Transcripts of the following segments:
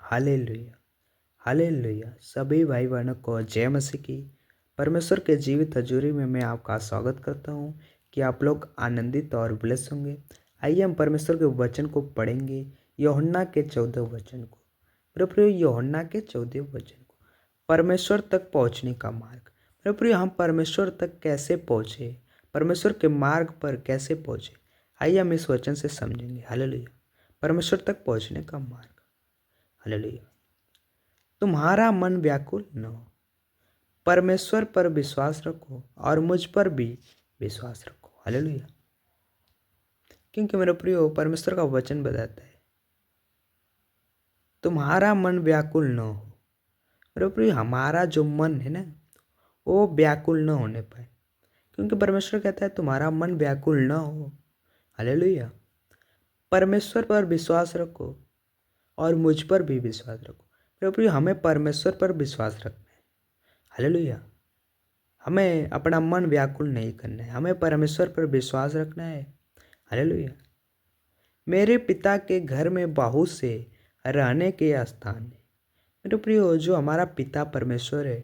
Hallelujah, हालेलुया। सभी भाई बहनों को जय मसीह की। परमेश्वर के जीवित हजूरी में मैं आपका स्वागत करता हूँ कि आप लोग आनंदित और ब्लेस होंगे। आइए हम परमेश्वर के वचन को पढ़ेंगे, यूहन्ना के 14 वचन को। मेरे प्रियो, यूहन्ना के 14 वचन को, परमेश्वर तक पहुँचने का मार्ग। मेरे प्रियो, हम परमेश्वर तक कैसे पहुँचे, परमेश्वर के मार्ग पर कैसे पहुँचे, आइए हम इस वचन से समझेंगे। हालेलुया। परमेश्वर तक पहुँचने का मार्ग। हालेलुया। तुम्हारा मन व्याकुल न हो, परमेश्वर पर विश्वास रखो और मुझ पर भी विश्वास रखो। हालेलुया। क्योंकि मेरे प्रियो, परमेश्वर का वचन बताता है तुम्हारा मन व्याकुल न हो। मेरे प्रियो, हमारा जो मन है ना, वो व्याकुल न होने पाए, क्योंकि परमेश्वर कहता है तुम्हारा मन व्याकुल न हो। हालेलुया। परमेश्वर पर विश्वास रखो और मुझ पर भी विश्वास रखो। मेरे प्रियो, हमें परमेश्वर पर विश्वास रखना है। हालेलुया। हमें अपना मन व्याकुल नहीं करना है, हमें परमेश्वर पर विश्वास रखना है। हालेलुया। मेरे पिता के घर में बहुत से रहने के स्थान है। मेरे प्रियो, जो हमारा पिता परमेश्वर है,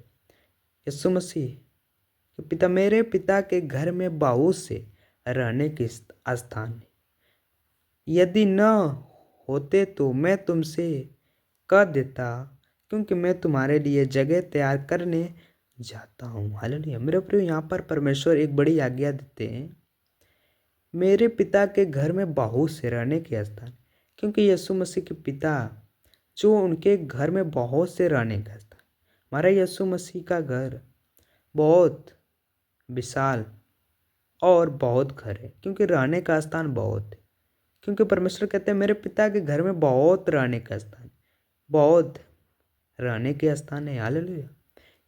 यीशु मसीह के पिता, मेरे पिता के घर में बहुत से रहने के स्थान है। यदि न होते तो मैं तुमसे कह देता, क्योंकि मैं तुम्हारे लिए जगह तैयार करने जाता हूँ। हालेलुया। मेरे प्रियो, यहाँ पर परमेश्वर एक बड़ी आज्ञा देते हैं, मेरे पिता के घर में बहुत से रहने के स्थान, क्योंकि यीशु मसीह के पिता, जो उनके घर में बहुत से रहने का स्थान। हमारा यीशु मसीह का घर बहुत विशाल और बहुत घर है, क्योंकि रहने का स्थान बहुत है। क्योंकि परमेश्वर कहते हैं मेरे पिता के घर में बहुत रहने का स्थान, बहुत रहने के स्थान है। हालेलुया।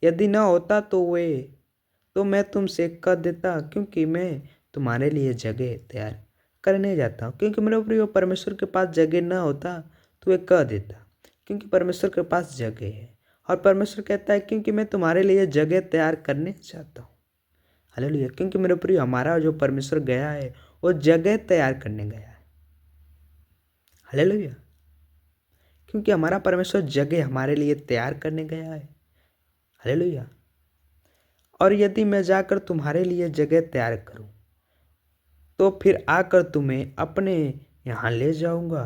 यदि न होता तो मैं तुमसे कह देता, क्योंकि मैं तुम्हारे लिए जगह तैयार करने जाता हूँ। क्योंकि मेरे प्रियो, परमेश्वर के पास जगह न होता तो वे कह देता, क्योंकि परमेश्वर के पास जगह है। और परमेश्वर कहता है क्योंकि मैं तुम्हारे लिए जगह तैयार करने जाता हूँ। हालेलुया। क्योंकि मेरे प्रियो, हमारा जो परमेश्वर गया है वो जगह तैयार करने गया है। हालेलुया। क्योंकि हमारा परमेश्वर जगह हमारे लिए तैयार करने गया है। हालेलुया। और यदि मैं जाकर तुम्हारे लिए जगह तैयार करूं, तो फिर आकर तुम्हें अपने यहाँ ले जाऊंगा,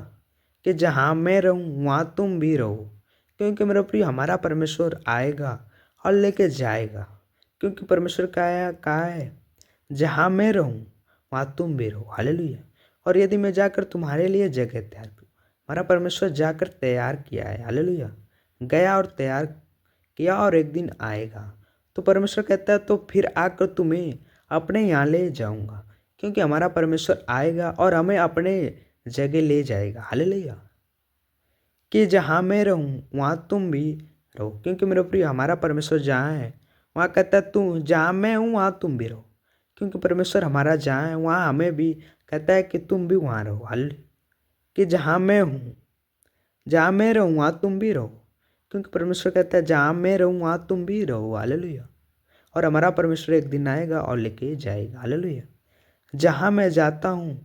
कि जहाँ मैं रहूं वहाँ तुम भी रहो। क्योंकि मेरा प्रिय, हमारा परमेश्वर आएगा और लेके जाएगा। क्योंकि परमेश्वर कहा है जहाँ मैं रहूं वहाँ तुम भी रहो। हालेलुया। और यदि मैं जाकर तुम्हारे लिए जगह तैयार करूँ, हमारा परमेश्वर जाकर तैयार किया है। हालेलुया। गया और तैयार किया और एक दिन आएगा। तो परमेश्वर कहता है तो फिर आकर तुम्हें अपने यहाँ ले जाऊंगा। क्योंकि हमारा परमेश्वर आएगा और हमें अपने जगह ले जाएगा। हालेलुया। कि जहाँ मैं रहूँ वहाँ तुम भी रहो। क्योंकि मेरे प्रिय, हमारा परमेश्वर जहाँ है वहाँ कहता है तू जहाँ मैं हूँ वहाँ तुम भी रहो। क्योंकि परमेश्वर हमारा जहाँ है वहाँ हमें भी कहता है कि तुम भी वहाँ रहो। हालेलुया। कि जहाँ मैं हूँ, जहाँ मैं रहूँ वहाँ तुम भी रहो। क्योंकि परमेश्वर कहता है जहाँ मैं रहूँ वहाँ तुम भी रहो। हालेलुया। और हमारा परमेश्वर एक दिन आएगा और लेके जाएगा। हालेलुया। जहाँ मैं जाता हूँ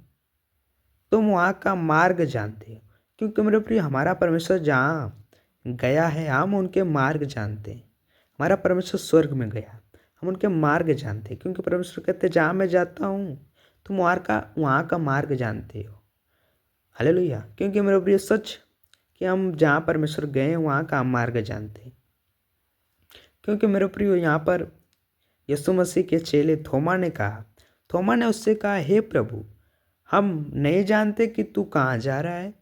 तुम वहाँ का मार्ग जानते हो। क्योंकि मेरे प्रिय, हमारा परमेश्वर जहाँ गया है हम उनके मार्ग जानते हैं। हमारा परमेश्वर स्वर्ग में गया, हम उनके मार्ग जानते हैं। क्योंकि परमेश्वर कहते हैं जहाँ मैं जाता हूँ तुम वहाँ का मार्ग जानते हो। हालेलुया। क्योंकि मेरे प्रिय, सच कि हम जहाँ परमेश्वर गए हैं वहाँ का मार्ग जानते हैं। क्योंकि मेरे प्रियो, यहाँ पर यीशु मसीह के चेले थोमा ने उससे कहा, हे प्रभु, हम नहीं जानते कि तू कहाँ जा रहा है,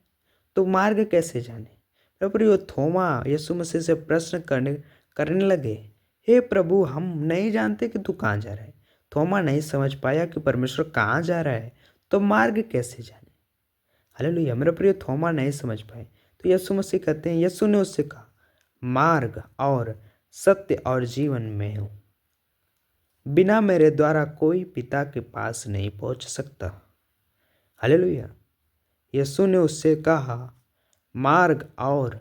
तो मार्ग कैसे जाने। मेरे प्रियो, थोमा यीशु मसीह से प्रश्न करने लगे, हे प्रभु, हम नहीं जानते कि तू कहाँ जा रहा है। थोमा नहीं समझ पाया कि परमेश्वर कहाँ जा रहा है, तो मार्ग कैसे जाने। हालेलुया। मेरे प्रियो, थोमा नहीं समझ पाए। तो यीशु मसीह कहते हैं, यीशु ने उससे कहा, मार्ग और सत्य और जीवन में हूँ, बिना मेरे द्वारा कोई पिता के पास नहीं पहुंच सकता। हालेलुया। यीशु ने उससे कहा, मार्ग और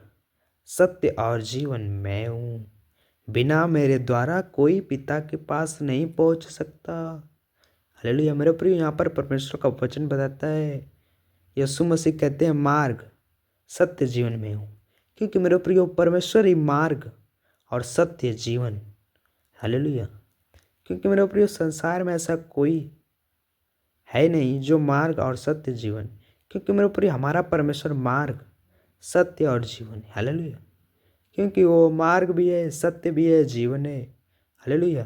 सत्य और जीवन मैं हूँ, बिना मेरे द्वारा कोई पिता के पास नहीं पहुंच सकता। हालेलुया। मेरे प्रिय, यहाँ पर परमेश्वर का वचन बताता है, यीशु मसीह कहते हैं मार्ग सत्य जीवन में हूँ। क्योंकि मेरे प्रियो परमेश्वर ही मार्ग और सत्य जीवन। हालेलुया। क्योंकि मेरे प्रियो संसार में ऐसा कोई है नहीं जो मार्ग और सत्य जीवन, क्योंकि मेरे प्रियो हमारा परमेश्वर मार्ग सत्य और जीवन है। हालेलुया। क्योंकि वो मार्ग भी है, सत्य भी है, जीवन है। हालेलुया।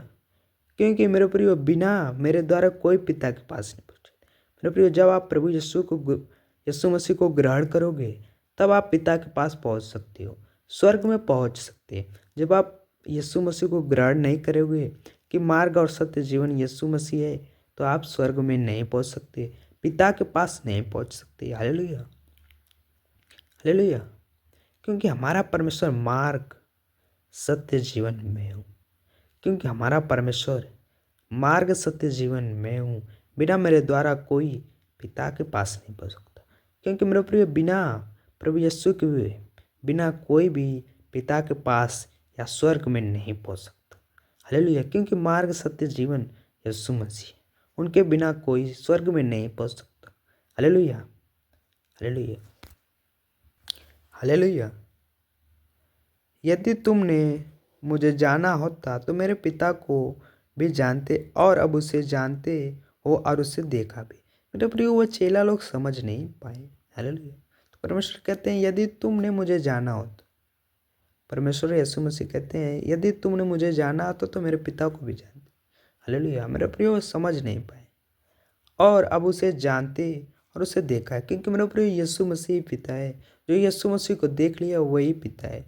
क्योंकि मेरे प्रियो बिना मेरे द्वारा कोई पिता के पास नहीं पहुंचे। मेरे प्रियो जब आप प्रभु यीशु मसीह को ग्रहण करोगे तब आप पिता के पास पहुंच सकते हो, स्वर्ग में पहुंच सकते हैं। जब आप यीशु मसीह को ग्रहण नहीं करोगे कि मार्ग और सत्य जीवन यीशु मसीह है, तो आप स्वर्ग में नहीं पहुंच सकते, पिता के पास नहीं पहुंच सकते। हालेलुया। हालेलुया। क्योंकि हमारा परमेश्वर मार्ग सत्य जीवन में हूँ। क्योंकि हमारा परमेश्वर मार्ग सत्य जीवन में हूँ, बिना मेरे द्वारा कोई पिता के पास नहीं पहुँच सकता। क्योंकि मेरे प्रिय बिना प्रभु यीशु के बिना कोई भी पिता के पास या स्वर्ग में नहीं पहुँच सकता। हालेलुया। क्योंकि मार्ग सत्य जीवन यीशु मसीह, उनके बिना कोई स्वर्ग में नहीं पहुँच सकता। हालेलुया। हालेलुया। हालेलुया। यदि तुमने मुझे जाना होता तो मेरे पिता को भी जानते और अब उसे जानते हो और उसे देखा भी। मेरे प्रियो वो चेला लोग समझ नहीं पाए। हालेलुया। तो परमेश्वर कहते हैं यदि तुमने मुझे जाना हो तो, परमेश्वर यीशु मसीह कहते हैं यदि तुमने मुझे जाना होता तो मेरे पिता को भी जानते। हालेलुया। मेरे प्रियो वो समझ नहीं पाए और अब उसे जानते और उसे देखा है। क्योंकि मेरे प्रियो यीशु मसीह पिता है। जो यीशु मसीह को देख लिया वही पिता है।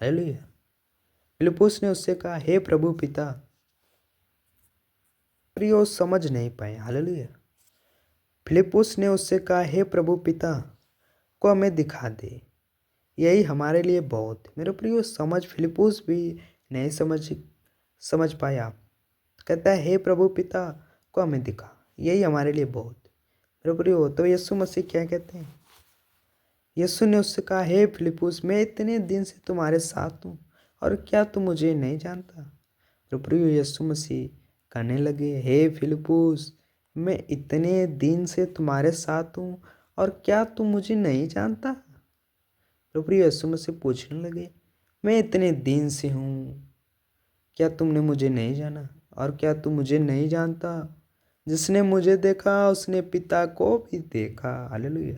हालेलुया। फिलिप्पुस ने उससे कहा, हे प्रभु पिता। प्रियो समझ नहीं पाए। हालेलुया। फिलिप्पुस ने उससे कहा, हे प्रभु पिता को हमें दिखा दे, यही हमारे लिए बहुत है। मेरे प्रियो समझ फिलिप्पुस भी नहीं समझ पाया। कहता है, हे प्रभु पिता को हमें दिखा, यही हमारे लिए बहुत है। मेरे प्रियो तो यीशु मसीह क्या कहते हैं? यीशु ने उससे कहा, हे फिलिप्पुस, मैं इतने दिन से तुम्हारे साथ हूँ और क्या तुम मुझे नहीं जानता? तो प्रियो यीशु मसीह कहने लगे, हे फिलिप्पुस, मैं इतने दिन से तुम्हारे साथ हूँ और क्या तुम मुझे नहीं जानता? तो प्रियो यीशु मसीह पूछने लगे, मैं इतने दिन से हूँ, क्या तुमने मुझे नहीं जाना और क्या तुम मुझे नहीं जानता? जिसने मुझे देखा उसने पिता को भी देखा। हालेलुया।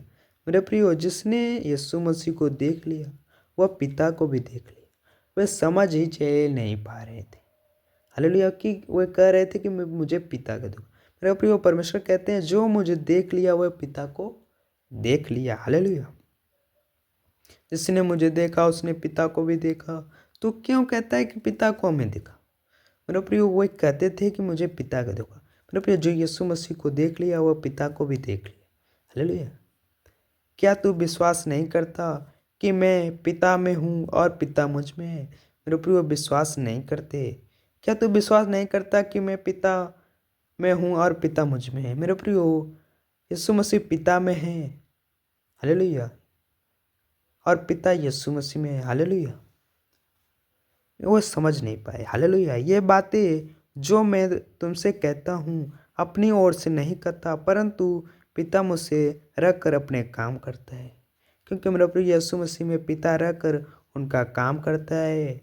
मेरे प्रियो जिसने यीशु मसीह को देख लिया वह पिता को भी देख लिया। वे समझ ही नहीं पा रहे थे। हालेलुया। कि वे कह रहे थे कि मुझे पिता का देखो। मेरे प्रियो परमेश्वर कहते हैं जो मुझे देख लिया वह पिता को देख लिया। हालेलुया। जिसने मुझे देखा उसने पिता को भी देखा। तो क्यों कहता है कि पिता को हमें देखा? मेरे प्रियो वो कहते थे कि मुझे पिता का देखा। मेरे प्रियो जो यीशु मसीह को देख लिया वह पिता को भी देख लिया। हालेलुया। क्या तू विश्वास नहीं करता कि मैं पिता में हूँ और पिता मुझ में है? मेरे प्रियो विश्वास नहीं करते। क्या तू विश्वास नहीं करता कि मैं पिता में हूँ और पिता मुझ में है? मेरे प्रियो यीशु मसीह पिता में है। हालेलुया। और पिता यीशु मसीह में है। हालेलुया। वो समझ नहीं पाए। हालेलुया। ये बातें जो मैं तुमसे कहता हूँ अपनी ओर से नहीं करता, परंतु पिता मुझसे रहकर अपने काम करता है। क्योंकि मेरा प्रभु यीशु मसीह में पिता रहकर उनका काम करता है।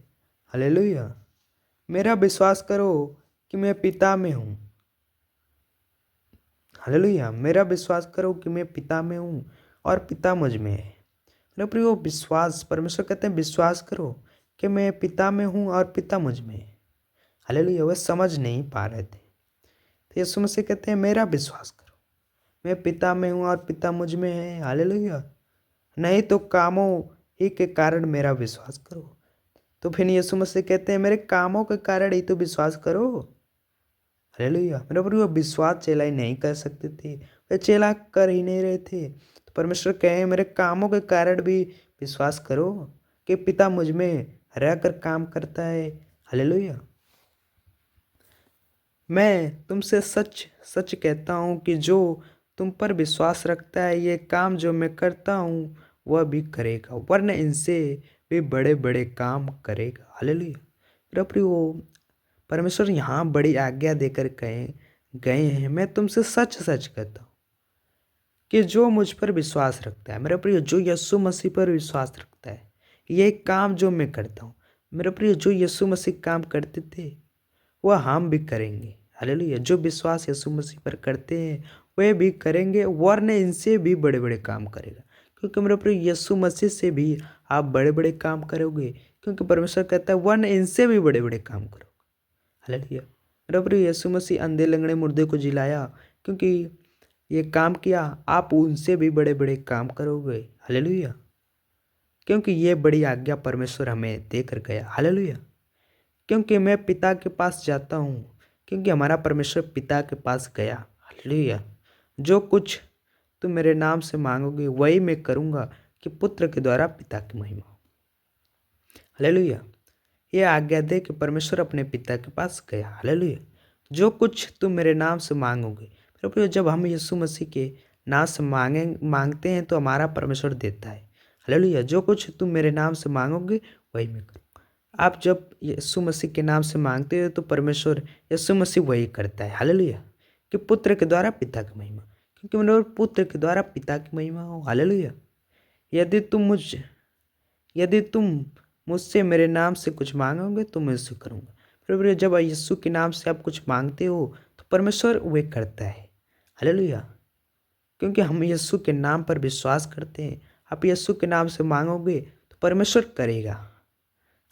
हालेलुया। मेरा विश्वास करो कि मैं पिता में हूँ। हालेलुया। मेरा विश्वास करो कि मैं पिता में हूँ और पिता मुझ में है। मेरा प्रियो विश्वास, परमेश्वर कहते हैं विश्वास करो कि मैं पिता में हूँ और पिता मुझ में है। हालेलुया। वे समझ नहीं पा रहे थे। तो यीशु मसीह कहते हैं मेरा विश्वास करो, मैं पिता में हूँ और पिता मुझ में है। हालेलुया। नहीं तो कामों ही के कारण मेरा विश्वास करो। तो फिर यीशु मसीह कहते हैं मेरे कामों के कारण ही तो विश्वास करो। हालेलुया। मेरे प्रियो विश्वास चेला ही नहीं कर सकते थे, वे चेला कर ही नहीं रहे थे। तो परमेश्वर कहे मेरे कामों के कारण भी विश्वास करो कि पिता मुझ में रहकर काम करता है। हालेलुया। मैं तुमसे सच सच कहता हूँ कि जो तुम पर विश्वास रखता है ये काम जो मैं करता हूँ वह भी करेगा, वरना इनसे भी बड़े बड़े काम करेगा। हालेलुया। मेरा प्रियो परमेश्वर यहाँ बड़ी आज्ञा देकर गए हैं, मैं तुमसे सच सच कहता हूँ कि जो मुझ पर विश्वास रखता है, मेरा प्रियो जो यीशु मसीह पर विश्वास रखता है, ये काम जो मैं करता हूँ, मेरे प्रिय, जो यीशु मसीह काम करते थे वह हम भी करेंगे। हालेलुया। जो विश्वास यीशु मसीह पर करते हैं वे भी करेंगे, वरना इनसे भी बड़े बड़े काम करेगा। क्योंकि मेरे प्रिय, यीशु मसीह से भी आप बड़े बड़े काम करोगे, क्योंकि परमेश्वर कहता है वरना इनसे भी बड़े बड़े काम करोगे। हालेलुया। मेरे प्रिय, यीशु मसीह अंधे लंगड़े मुर्दे को जिलाया, क्योंकि ये काम किया, आप उनसे भी बड़े बड़े काम करोगे। हालेलुया। क्योंकि ये बड़ी आज्ञा परमेश्वर हमें देकर गया। हालेलुया। क्योंकि मैं पिता के पास जाता हूँ, क्योंकि हमारा परमेश्वर पिता के पास गया। हालेलुया। जो कुछ तुम मेरे नाम से मांगोगे वही मैं करूँगा, कि पुत्र के द्वारा पिता की महिमा हो। हालेलुया। ये आज्ञा दे कि परमेश्वर अपने पिता के पास गया। हालेलुया। जो कुछ तुम मेरे नाम से मांगोगे, प्रभु, जब हम यीशु मसीह के नाम से मांगते हैं तो हमारा परमेश्वर देता है। हालेलुया। जो कुछ तुम मेरे नाम से मांगोगे वही मैं करूँगा। आप जब यीशु मसीह के नाम से मांगते हो तो परमेश्वर यीशु मसीह वही करता है। हालेलुया। कि पुत्र के द्वारा पिता की महिमा, क्योंकि मेरे पुत्र के द्वारा पिता की महिमा हो। हालेलुया। यदि तुम मुझसे मेरे नाम से कुछ मांगोगे तो मैं उसे करूँगा। फिर जब यीशु के नाम से आप कुछ मांगते हो तो परमेश्वर वे करता है। हालेलुया। क्योंकि हम यीशु के नाम पर विश्वास करते हैं। आप यीशु के नाम से मांगोगे तो परमेश्वर करेगा।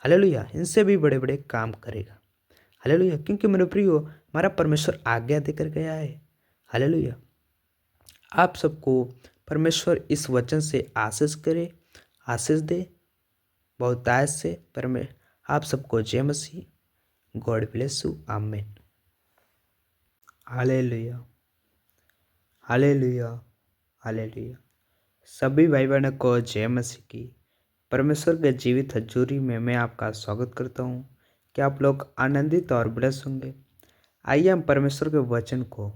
हालेलुया। इनसे भी बड़े बड़े काम करेगा। हालेलुया। क्योंकि मेरे प्रियो, हमारा परमेश्वर आज्ञा देकर गया है। हालेलुया। आप सबको परमेश्वर इस वचन से आशीष करे, आशीष दे बहुतायत से। आप सबको जय मसीह। God bless you. आमीन। हालेलुया। हालेलुया। हालेलुया। सभी भाई बहनों को जय मसीह की। परमेश्वर के जीवित हजूरी में मैं आपका स्वागत करता हूँ कि आप लोग आनंदित और ब्लेस होंगे। आइए हम परमेश्वर के वचन को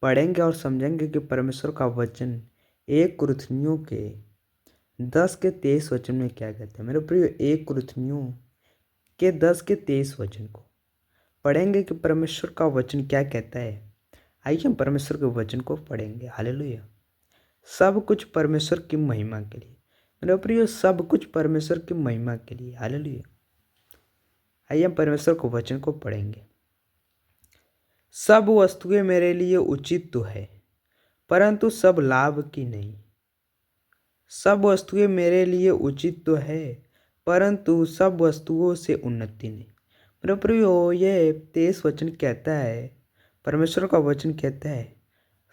पढ़ेंगे और समझेंगे कि परमेश्वर का वचन 1 कुरिन्थियों के 10 के 23 वचन में क्या कहते हैं। मेरे प्रिय, 1 कुरिन्थियों के 10 के 23 वचन को पढ़ेंगे कि परमेश्वर का वचन क्या कहता है। आइए हम परमेश्वर के वचन को पढ़ेंगे। हालेलुया। सब कुछ परमेश्वर की महिमा के लिए। मेरे प्रिय, सब कुछ परमेश्वर की महिमा के लिए। हालेलुया। आइए हम परमेश्वर के वचन को पढ़ेंगे। सब वस्तुएं मेरे लिए उचित तो है, परंतु सब लाभ की नहीं। सब वस्तुएं मेरे लिए उचित तो है, परंतु सब वस्तुओं से उन्नति नहीं। मेरे प्रियो, ये 23 वचन कहता है, परमेश्वर का वचन कहता है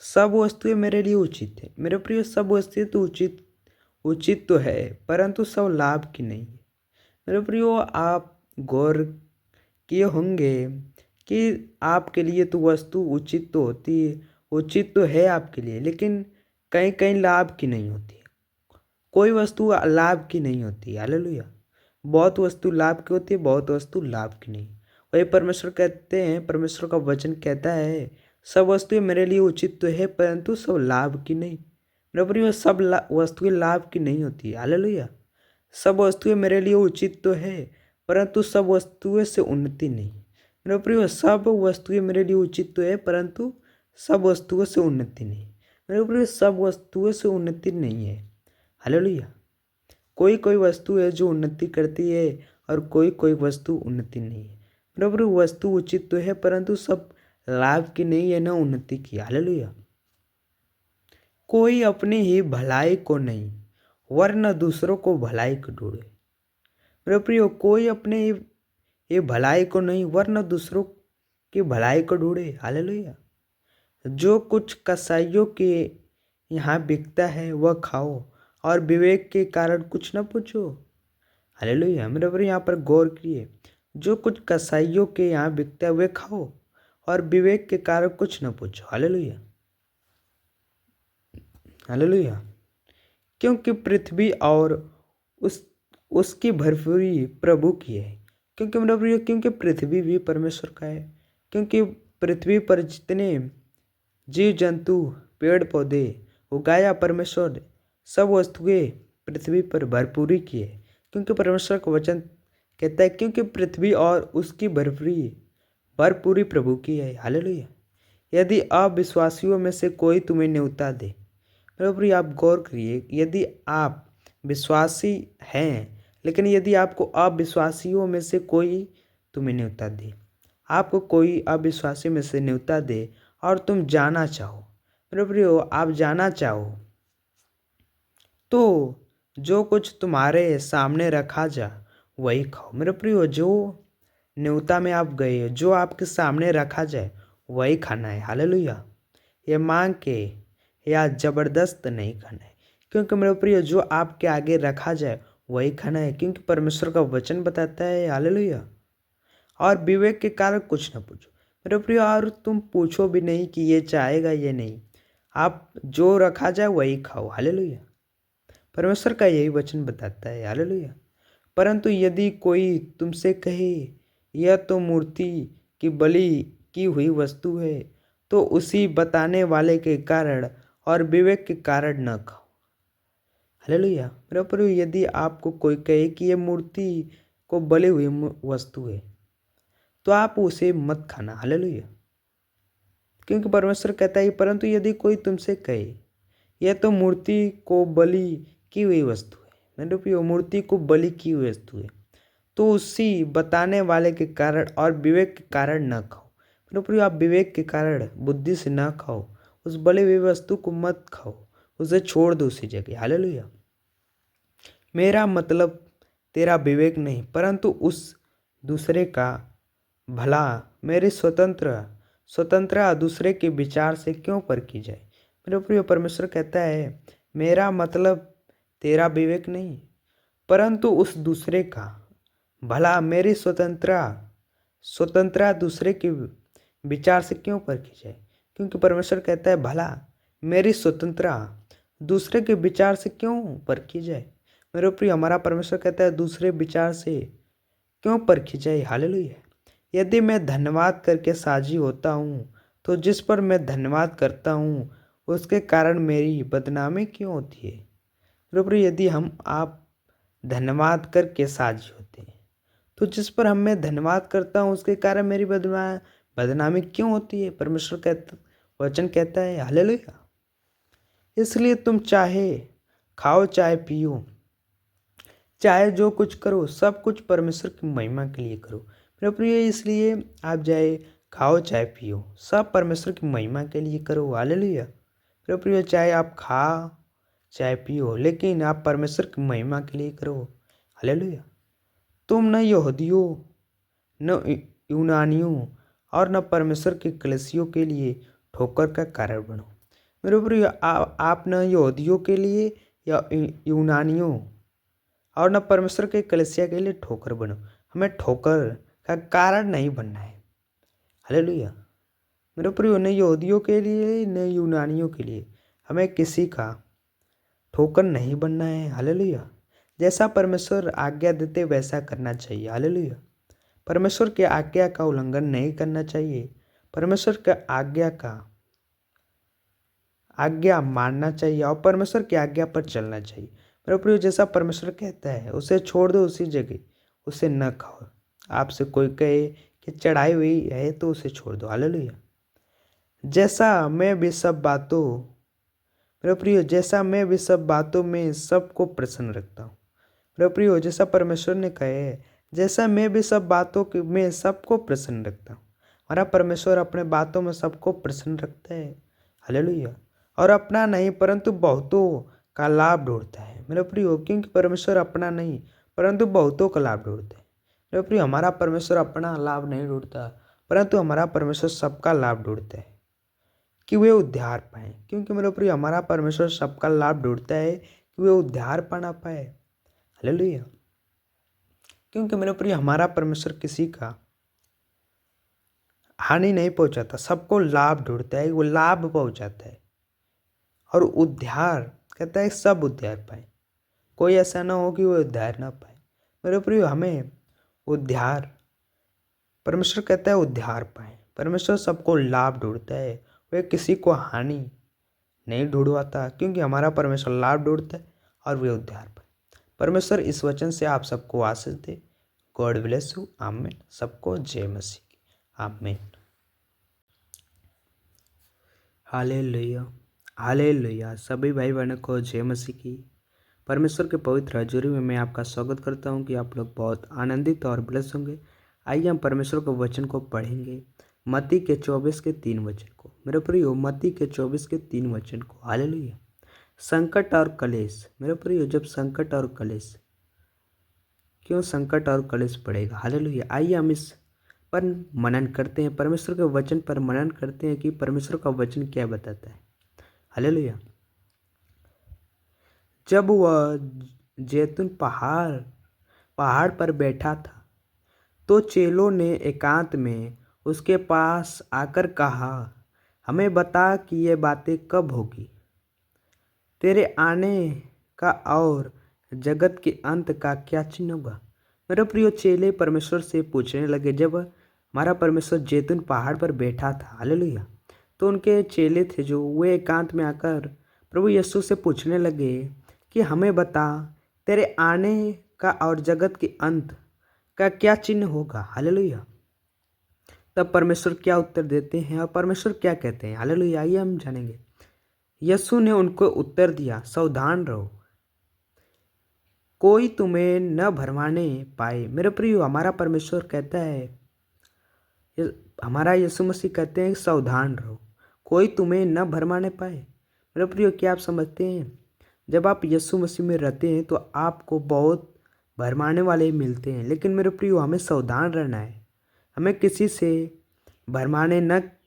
सब वस्तुएं मेरे लिए उचित है। मेरे प्रियो, सब वस्तुएं तो उचित तो है, परंतु सब लाभ की नहीं है। मेरे प्रियो, आप गौर किए होंगे कि आपके लिए तो वस्तु उचित तो होती है, उचित तो है आपके लिए, लेकिन कहीं कहीं लाभ की नहीं होती है। कोई वस्तु लाभ की नहीं होती। हालेलुया। बहुत वस्तु लाभ की होती है, बहुत वस्तु लाभ की नहीं। वही परमेश्वर कहते हैं, परमेश्वर का वचन कहता है सब वस्तुएं मेरे लिए उचित तो है, परंतु सब लाभ की नहीं। मेरे प्रिय, सब वस्तुएं लाभ की नहीं होती। हालेलुया। सब वस्तुएं मेरे लिए उचित तो है, परंतु सब वस्तुएं से उन्नति नहीं। मेरे प्रिय, सब वस्तुएं मेरे लिए उचित तो है, परंतु सब वस्तुओं से उन्नति नहीं। मेरे प्रिय, सब वस्तुओं से उन्नति नहीं है। हालेलुया। कोई कोई वस्तु है जो उन्नति करती है और कोई कोई वस्तु उन्नति नहीं है। बराबर, वस्तु उचित तो है, परंतु सब लाभ की नहीं है, ना उन्नति की। हालेलुया। कोई अपनी ही भलाई को नहीं वरन दूसरों को भलाई को ढूंढे। मेरे प्रियो, कोई अपने ये भलाई को नहीं वरन दूसरों की भलाई को ढूंढे। हालेलुया। जो कुछ कसाईयों के यहाँ बिकता है वह खाओ और विवेक के कारण कुछ न पूछो। हालेलुया। मेरे प्रिय, यहाँ पर गौर किए, जो कुछ कसाईयों के यहाँ बिकता है वे खाओ और विवेक के कारण कुछ न पूछो। हालेलुया। हालेलुया। क्योंकि पृथ्वी और उसकी भरपूरी प्रभु की है। क्योंकि मेरे प्रिय, क्योंकि पृथ्वी भी परमेश्वर का है। क्योंकि पृथ्वी पर जितने जीव जंतु पेड़ पौधे उगाया परमेश्वर, सब वस्तुएं पृथ्वी पर भरपूरी की है। क्योंकि परमेश्वर का वचन कहता है क्योंकि पृथ्वी और उसकी भरपूरी प्रभु की है। हालेलुया। यदि अविश्वासियों में से कोई तुम्हें न्योता दे, प्रभु आप गौर करिए, यदि आप विश्वासी हैं लेकिन यदि आपको अविश्वासियों में से कोई तुम्हें न्योता दे, आपको कोई अविश्वासी में से न्योता दे और तुम जाना चाहो, मेरे प्रियो आप जाना चाहो, तो जो कुछ तुम्हारे सामने रखा जा वही खाओ। मेरे प्रियो जो न्योता में आप गए हो, जो आपके सामने रखा जाए वही खाना है। हालेलुया। ये मांग के या ज़बरदस्त नहीं खाना है, क्योंकि मेरे प्रियो जो आपके आगे रखा जाए वही खाना है, क्योंकि परमेश्वर का वचन बताता है। हालेलुया। और विवेक के कारण कुछ न पूछो मेरे प्रियो, और तुम पूछो भी नहीं कि ये चाहेगा ये नहीं, आप जो रखा जाए वही खाओ। हालेलुया। परमेश्वर का यही वचन बताता है। हालेलुया। परंतु यदि कोई तुमसे कहे यह तो मूर्ति की बलि की हुई वस्तु है, तो उसी बताने वाले के कारण और विवेक के कारण न खाओ। हालेलुया। मेरे प्रियो यदि आपको कोई कहे कि यह मूर्ति को बली हुई वस्तु है, तो आप उसे मत खाना। हालेलुया। क्योंकि परमेश्वर कहता है, परंतु यदि कोई तुमसे कहे यह तो मूर्ति को बलि की हुई वस्तु है, मेरे प्रियो मूर्ति को बलि की हुई वस्तु है, तो उसी बताने वाले के कारण और विवेक के कारण न खाओ। मेरे प्रियो आप विवेक के कारण बुद्धि से न खाओ, उस बली हुई वस्तु को मत खाओ, उसे छोड़ दो उसी जगह। हालेलुया। मेरा मतलब तेरा विवेक नहीं, परंतु उस दूसरे का भला मेरी स्वतंत्रता दूसरे के विचार से क्यों परखी जाए। मेरे प्रिय परमेश्वर कहता है, मेरा मतलब तेरा विवेक नहीं, परंतु उस दूसरे का भला मेरी स्वतंत्रता दूसरे के विचार से क्यों परखी जाए। क्योंकि परमेश्वर कहता है, भला मेरी स्वतंत्रता दूसरे के विचार से क्यों परखी जाए। मेरे प्रिय हमारा परमेश्वर कहता है, दूसरे विचार से क्यों परखी जाए। हालेलुया। यदि मैं धन्यवाद करके साझी होता हूँ, तो जिस पर मैं धन्यवाद करता हूँ उसके कारण मेरी बदनामी क्यों होती है। मेरे प्रिय यदि आप धन्यवाद करके साझी होते हैं, तो जिस पर मैं धन्यवाद करता हूँ उसके कारण मेरी बदनामी क्यों होती है। परमेश्वर कहता वचन कहता है। हालेलुया। इसलिए तुम चाहे खाओ चाहे पियो, चाहे जो कुछ करो, सब कुछ परमेश्वर की महिमा के लिए करो। मेरे प्रिय इसलिए आप चाहे खाओ चाहे पियो, सब परमेश्वर की महिमा के लिए करो। हालेलुया। मेरे प्रिय चाहे आप खाओ चाहे पियो, लेकिन आप परमेश्वर की महिमा के लिए करो। हालेलुया। तुम न यहूदियों न यूनानियों और न परमेश्वर के कलीसियों के लिए ठोकर का कारण बनो। मेरे प्रिय आप न यहूदियों के लिए या यूनानियों और न परमेश्वर के कलीसिया के लिए ठोकर बनो। हमें ठोकर का कारण नहीं बनना है। हालेलुया। मेरे प्रियो न यहूदियों के लिए न यूनानियों के लिए हमें किसी का ठोकर नहीं बनना है। हालेलुया। जैसा परमेश्वर आज्ञा देते वैसा करना चाहिए। हालेलुया। परमेश्वर की आज्ञा का उल्लंघन नहीं करना चाहिए। परमेश्वर के आज्ञा मानना चाहिए और परमेश्वर की आज्ञा पर चलना चाहिए। मेरे प्रियो जैसा परमेश्वर कहता है उसे छोड़ दो उसी जगह, उसे न खाओ। आपसे कोई कहे कि चढ़ाई हुई है तो उसे छोड़ दो। हालेलुया। जैसा मैं भी सब बातों मेरे प्रियो जैसा मैं भी सब बातों में सबको प्रसन्न रखता हूँ। मेरे प्रियो जैसा परमेश्वर ने कहा है, जैसा मैं भी सब बातों में सबको प्रसन्न रखता हूँ। हमारा परमेश्वर अपने बातों में सबको प्रसन्न रखता है। हालेलुया। और अपना नहीं परंतु बहुतों का लाभ ढूंढता है। मेरे प्रियो क्योंकि परमेश्वर अपना नहीं परंतु बहुतों का लाभ ढूंढता है। मेरे प्रियो हमारा परमेश्वर अपना लाभ नहीं ढूंढता, परंतु हमारा परमेश्वर सबका लाभ ढूंढता है कि वे उद्धार पाए। क्योंकि मेरे प्रिय हमारा परमेश्वर सबका लाभ ढूंढता है कि वे उद्धार पाना पाए। हालेलुया। क्योंकि मेरे प्रिय हमारा परमेश्वर किसी का हानि नहीं पहुंचाता, सबको लाभ ढूंढता है, वो लाभ पहुंचाता है और उद्धार कहता है सब उद्धार पाए। कोई ऐसा ना हो कि वो उद्धार ना पाए। मेरे प्रिय हमें उद्धार परमेश्वर कहता है उद्धार पाए। परमेश्वर सबको लाभ ढूंढता है, वे किसी को हानि नहीं ढूंढवाता, क्योंकि हमारा परमेश्वर लाभ ढूंढता है और वे उद्धार पाए। परमेश्वर इस वचन से आप सबको आशीष दे। God bless you. आमीन। सबको जय मसीह। आमीन। हालेलुया। हालेलुया। सभी भाई बहनों को जय मसीह की। परमेश्वर के पवित्र हजूरी में मैं आपका स्वागत करता हूं कि आप लोग बहुत आनंदित और ब्लेस होंगे। आइए हम परमेश्वर के वचन को पढ़ेंगे, मत्ती के 24 के 3 वचन को। मेरे प्रियो, मत्ती के 24 के 3 वचन को। हालेलुया। संकट और कलेश। मेरे प्रियो, जब संकट और कलेश, क्यों संकट और कलेश पड़ेगा? हालेलुया। आइए हम इस पर मनन करते हैं, परमेश्वर के वचन पर मनन करते हैं कि परमेश्वर का वचन क्या बताता है। हालेलुया। जब वह जैतून पहाड़ पर बैठा था तो चेलों ने एकांत में उसके पास आकर कहा, हमें बता कि ये बातें कब होगी, तेरे आने का और जगत के अंत का क्या चिन्ह होगा। मेरे प्रिय चेले परमेश्वर से पूछने लगे, जब हमारा परमेश्वर जैतून पहाड़ पर बैठा था, हालेलुया, तो उनके चेले थे जो वे एकांत में आकर प्रभु यीशु से पूछने लगे कि हमें बता तेरे आने का और जगत के अंत का क्या चिन्ह होगा। हालेलुया। तब परमेश्वर क्या उत्तर देते हैं और परमेश्वर क्या कहते हैं। हालेलुया। आइए हम जानेंगे। यीशु ने उनको उत्तर दिया, सावधान रहो, कोई तुम्हें न भरमाने पाए। मेरे प्रियो, हमारा परमेश्वर कहता है, हमारा यीशु मसीह कहते हैं सावधान रहो, कोई तुम्हें न भरमाने पाए। मेरे प्रियो, क्या आप समझते हैं, जब आप यीशु मसीह में रहते हैं तो आपको बहुत भरमाने वाले मिलते हैं, लेकिन मेरे प्रियो हमें सावधान रहना है। हमें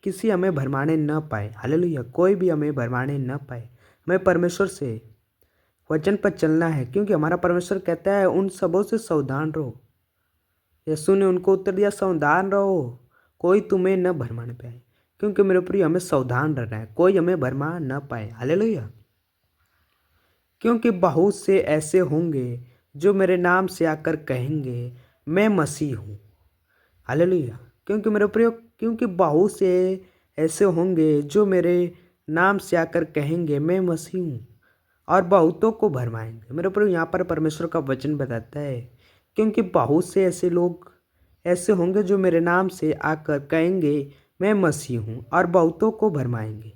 किसी हमें भरमाने न पाए। हालेलुया। कोई भी हमें भरमाने न पाए। हमें परमेश्वर से वचन पर चलना है, क्योंकि हमारा परमेश्वर कहता है उन सबों से सावधान रहो। यीशु ने उनको उत्तर दिया, सावधान रहो, कोई तुम्हें न भरमाने पाए। क्योंकि मेरे प्रियो हमें सावधान रहना है, कोई हमें भरमा न पाए। हालेलुया। क्योंकि बहुत से ऐसे होंगे जो मेरे नाम से आकर कहेंगे, मैं मसीह हूँ। हालेलुया। क्योंकि मेरे प्रियो, क्योंकि बहुत से ऐसे होंगे जो मेरे नाम से आकर कहेंगे, मैं मसीह हूँ, और बहुतों को भरमाएंगे। मेरे प्रियो, यहाँ पर परमेश्वर का वचन बताता है, क्योंकि बहुत से ऐसे लोग ऐसे होंगे जो मेरे नाम से आकर कहेंगे, मैं मसीह हूँ, और बहुतों को भरमाएंगे।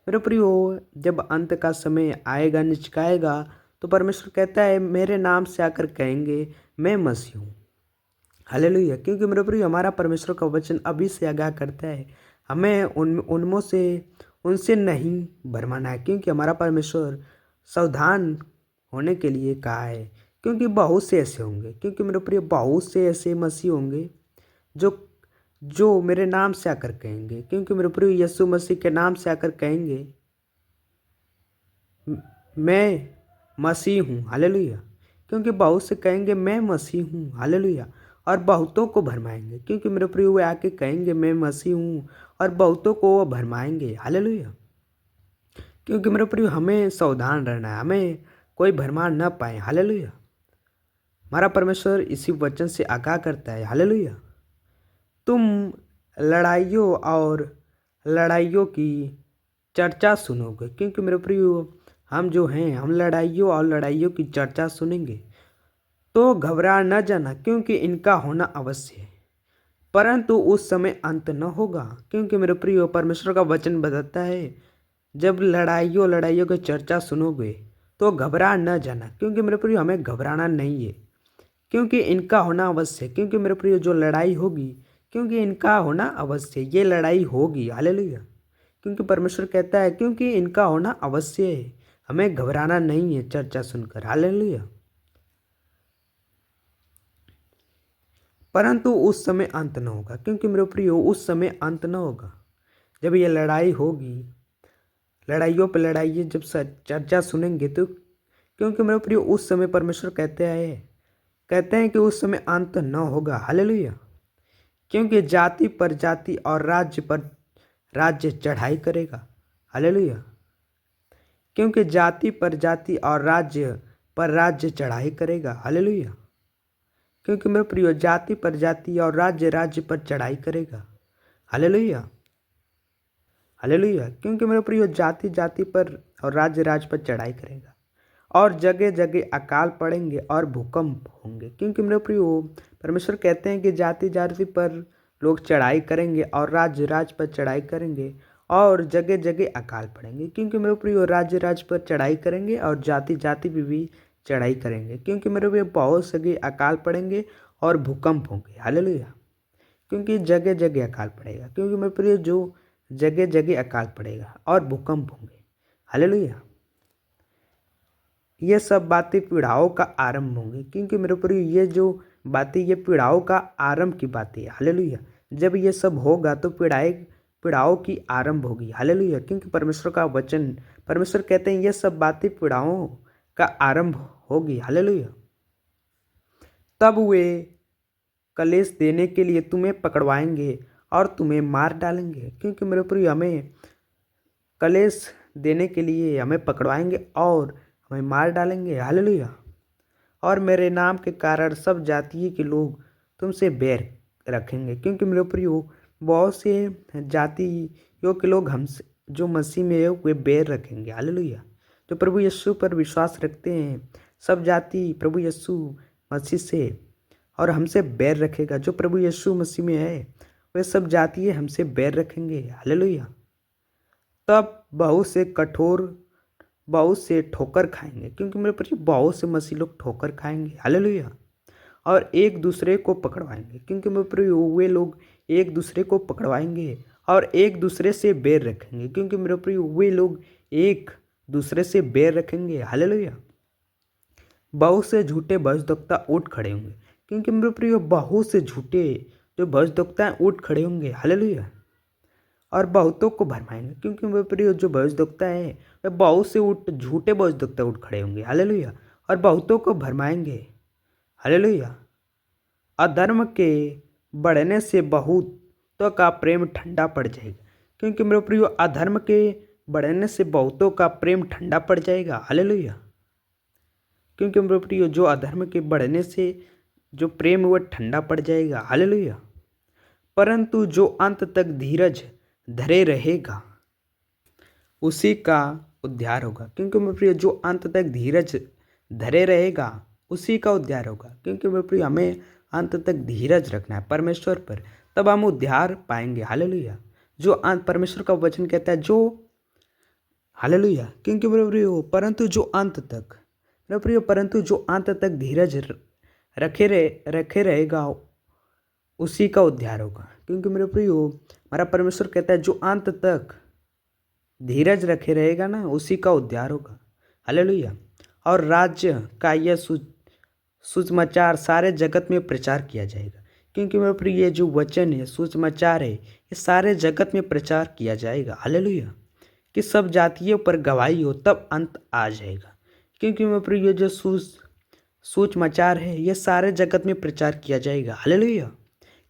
मेरे प्रियो, जब अंत का समय आएगा, निचकाएगा, तो परमेश्वर कहता है मेरे नाम से आकर कहेंगे, मैं मसीह हूँ। हालेलुया। क्योंकि मेरे प्रियो हमारा परमेश्वर का वचन अभी से आगाह करता है, हमें उनसे नहीं भरमाना है, क्योंकि हमारा परमेश्वर सावधान होने के लिए कहा है। क्योंकि बहुत से ऐसे होंगे, क्योंकि मेरे प्रिय बहुत से ऐसे मसीह होंगे जो मेरे नाम से आकर कहेंगे, क्योंकि मेरे प्रिय यीशु मसीह के नाम से आकर कहेंगे, मैं मसीह हूँ। हालेलुया। क्योंकि बहुत से कहेंगे मैं मसीह हूँ। हालेलुया। और बहुतों को भरमाएंगे, क्योंकि मेरे प्रिय वे आके कहेंगे मैं मसीह हूँ, और बहुतों को वो भरमाएंगे। हालेलुया। क्योंकि मेरे प्रिय हमें सावधान रहना है, हमें कोई भरमा न पाए। हालेलुया। हमारा परमेश्वर इसी वचन से आगाह करता है। हालेलुया। तुम लड़ाइयों की चर्चा सुनोगे, क्योंकि मेरे प्रियो हम लड़ाइयों की चर्चा सुनेंगे, तो घबरा न जाना, क्योंकि इनका होना अवश्य है, परंतु उस समय अंत न होगा। क्योंकि मेरे प्रियो परमेश्वर का वचन बताता है, जब लड़ाइयों की चर्चा सुनोगे तो घबरा न जाना, क्योंकि मेरे प्रियो हमें घबराना नहीं है, क्योंकि इनका होना अवश्य है। क्योंकि मेरे प्रियो जो लड़ाई होगी, क्योंकि इनका होना अवश्य है, ये लड़ाई होगी। हालेलुया। क्योंकि परमेश्वर कहता है क्योंकि इनका होना अवश्य है, हमें घबराना नहीं है चर्चा सुनकर। हालेलुया। परंतु उस समय अंत न होगा, क्योंकि मेरे प्रियो उस समय अंत न होगा। जब ये लड़ाई होगी, लड़ाइयों पर लड़ाई जब चर्चा सुनेंगे, तो क्योंकि मेरे प्रियो उस समय परमेश्वर कहते हैं कि उस समय अंत न होगा। हालेलुया। क्योंकि जाति पर जाति और राज्य पर राज्य चढ़ाई करेगा। हालेलुया। क्योंकि जाति पर जाति और राज्य पर राज्य चढ़ाई करेगा। हालेलुया। क्योंकि मेरे प्रियो जाति पर जाति और राज्य पर चढ़ाई करेगा। हालेलुया। हालेलुया। क्योंकि मेरे प्रियो जाति जाति पर और राज्य पर चढ़ाई करेगा, और जगह जगह अकाल पड़ेंगे और भूकंप होंगे। क्योंकि मेरे प्रियो परमेश्वर कहते हैं कि जाति जाति पर लोग चढ़ाई करेंगे और राज्य पर चढ़ाई करेंगे, और जगह जगह अकाल पड़ेंगे। क्योंकि मेरे प्रियो राज्य पर चढ़ाई करेंगे और जाति जाति पर भी चढ़ाई करेंगे, क्योंकि मेरे प्रियो बहुत सगे अकाल पड़ेंगे और भूकंप होंगे। हालेलुया। क्योंकि जगह जगह अकाल पड़ेगा, क्योंकि मेरे प्रियो जो जगह जगह अकाल पड़ेगा और भूकंप होंगे। हालेलुया। ये सब बातें पीड़ाओं का आरंभ होंगी, क्योंकि मेरे प्रियो ये जो बातें ये पीड़ाओं का आरंभ की बातें है। हालेलुया। जब ये सब होगा तो पीड़ाओं की आरंभ होगी। हालेलुया। क्योंकि परमेश्वर का वचन, परमेश्वर कहते हैं ये सब बातें पीड़ाओं का आरंभ होगी। हालेलुया। तब वे कलेश देने के लिए तुम्हें पकड़वाएंगे और तुम्हें मार डालेंगे, क्योंकि मेरे प्रिय हमें कलेश देने के लिए हमें पकड़वाएंगे और हमें मार डालेंगे। हालेलुया। और मेरे नाम के कारण सब जातीय के लोग तुमसे बैर रखेंगे, क्योंकि मेरे प्रियो बहुत से जातियों के लोग हमसे जो मसीह में है वे बैर रखेंगे। हालेलुया। जो प्रभु यीशु पर विश्वास रखते हैं, सब जाति प्रभु यीशु मसीह से और हमसे बैर रखेगा। जो प्रभु यीशु मसीह में है वे सब जातीय हमसे बैर रखेंगे। हालेलुया। तब बहुत से ठोकर खाएंगे, क्योंकि मेरे प्रति बहुत से मसीह लोग ठोकर खाएंगे। हालेलुया। और एक दूसरे को पकड़वाएंगे, क्योंकि मेरे प्रति वे लोग एक दूसरे को पकड़वाएंगे और एक दूसरे से बैर रखेंगे, क्योंकि मेरे प्रति वे लोग एक दूसरे से बैर रखेंगे। हालेलुया। बहुत से झूठे भविष्यद्वक्ता उठ खड़े होंगे, क्योंकि मेरे प्रियो बहुत से झूठे जो भविष्यद्वक्ता उठ खड़े होंगे। हालेलुया। और बहुतों को भरमाएंगे, क्योंकि मेरे प्रियो जो भविष्यद्वक्ता है वे बहुत से झूठे भविष्यद्वक्ता उठ खड़े होंगे। हालेलुया। और बहुतों को भरमाएंगे। हालेलुया। अधर्म के बढ़ने से बहुतों का प्रेम ठंडा पड़ जाएगा, क्योंकि मेरे प्रियो अधर्म के बढ़ने से बहुतों का प्रेम ठंडा पड़ जाएगा। हालेलुया। क्योंकि मेरे प्रियो जो अधर्म के बढ़ने से जो प्रेम है वह ठंडा पड़ जाएगा। हालेलुया। परंतु जो अंत तक धीरज धरे रहेगा उसी का उद्धार होगा, क्योंकि मेरे प्रियो जो अंत तक धीरज धरे रहेगा उसी का उद्धार होगा। क्योंकि मेरे प्रियो हमें अंत तक धीरज रखना है परमेश्वर पर, तब हम उद्धार पाएंगे। हालेलुया। जो अंत परमेश्वर का वचन कहता है जो हालेलुया। क्योंकि मेरे प्रियो परंतु जो अंत तक मेरे प्रियो परंतु जो अंत तक धीरज रखे रहेगा उसी का उद्धार होगा। क्योंकि मेरे प्रियो हमारा परमेश्वर कहता है जो अंत तक धीरज रखे रहेगा ना उसी का उद्धार होगा। हालेलुया। और राज्य का यह सुसमाचार सारे जगत में प्रचार किया जाएगा, क्योंकि मेरे प्रिय ये जो वचन है सुसमाचार है ये सारे जगत में प्रचार किया जाएगा। हालेलुया। कि सब जातियों पर गवाही हो तब अंत आ जाएगा, क्योंकि मेरे प्रिय ये जो सुसमाचार है ये सारे जगत में प्रचार किया जाएगा। हालेलुया।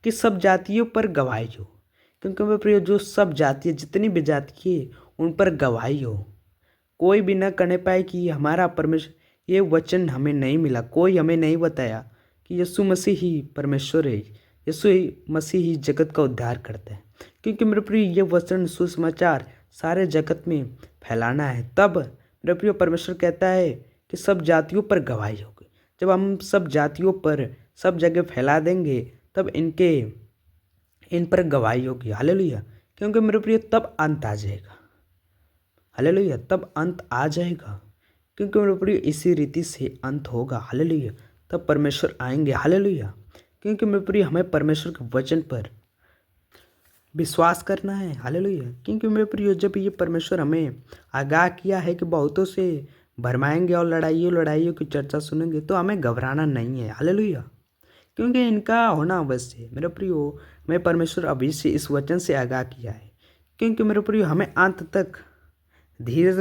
कि सब जातियों पर गवाही हो, क्योंकि मेरे प्रिय जो सब जाति जितनी भी जाति है उन पर गवाही हो। कोई भी न कहने पाए कि हमारा परमेश्वर ये वचन हमें नहीं मिला, कोई हमें नहीं बताया कि यीशु मसीह ही परमेश्वर है, यीशु मसीह ही जगत का उद्धार करता है। क्योंकि मेरे प्रिय ये वचन सुसमाचार सारे जगत में फैलाना है, तब मेरे प्रिय परमेश्वर कहता है कि सब जातियों पर गवाही होगी। जब हम सब जातियों पर सब जगह फैला देंगे तब इन पर गवाही होगी। हालेलुया। क्योंकि मेरे प्रिय तब अंत आ जाएगा। हालेलुया। तब अंत आ जाएगा, क्योंकि मेरे प्रिय इसी रीति से अंत होगा। हालेलुया। तब परमेश्वर आएंगे। हालेलुया। क्योंकि मेरे प्रिय हमें परमेश्वर के वचन पर विश्वास करना है। हालेलुया। क्योंकि मेरे प्रिय जब ये परमेश्वर हमें आगाह किया है कि बहुतों से भरमाएंगे और लड़ाइयों की चर्चा सुनेंगे, तो हमें घबराना नहीं है। हालेलुया। क्योंकि इनका होना अवश्य है। मेरे प्रियो मैं परमेश्वर अभी से इस वचन से आगाह किया है, क्योंकि मेरे प्रियो हमें अंत तक धीरज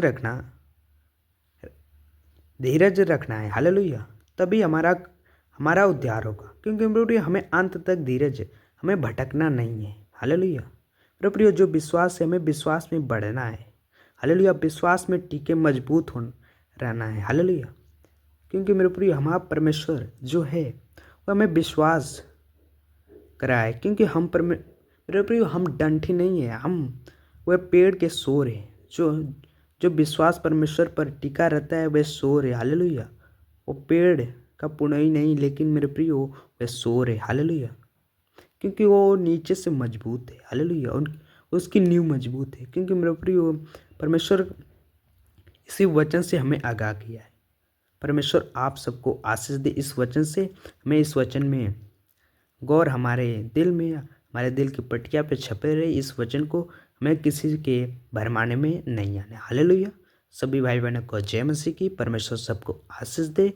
रखना है। हालेलुया। तभी हमारा उद्धार होगा, क्योंकि मेरे प्रियो हमें अंत तक धीरज हमें भटकना नहीं है। हालेलुया। मेरे प्रियो जो विश्वास है हमें विश्वास में बढ़ना है। हालेलुया। विश्वास में टीके मजबूत रहना है। हालेलुया। क्योंकि मेरे प्रियो हमारा परमेश्वर जो है वो हमें विश्वास कराए, क्योंकि मेरे प्रियो हम डंठी नहीं है, हम वह पेड़ के सोर है। जो विश्वास परमेश्वर पर टिका रहता है वह सोर है। हालेलुया। वो पेड़ का पुनई नहीं, लेकिन मेरे प्रियो वह सोर है। हालेलुया। क्योंकि वो नीचे से मजबूत है। हालेलुया। उसकी नींव मजबूत है। क्योंकि मेरे प्रियो परमेश्वर इसी वचन से हमें आगाह किया है। परमेश्वर आप सबको आशीष दे इस वचन से। मैं इस वचन में गौर हमारे दिल में, हमारे दिल की पटिया पे छपे रहे। इस वचन को हमें किसी के भरमाने में नहीं आने। हालेलुया। सभी भाई बहनों को जय मसीह की। परमेश्वर सबको आशीष दे।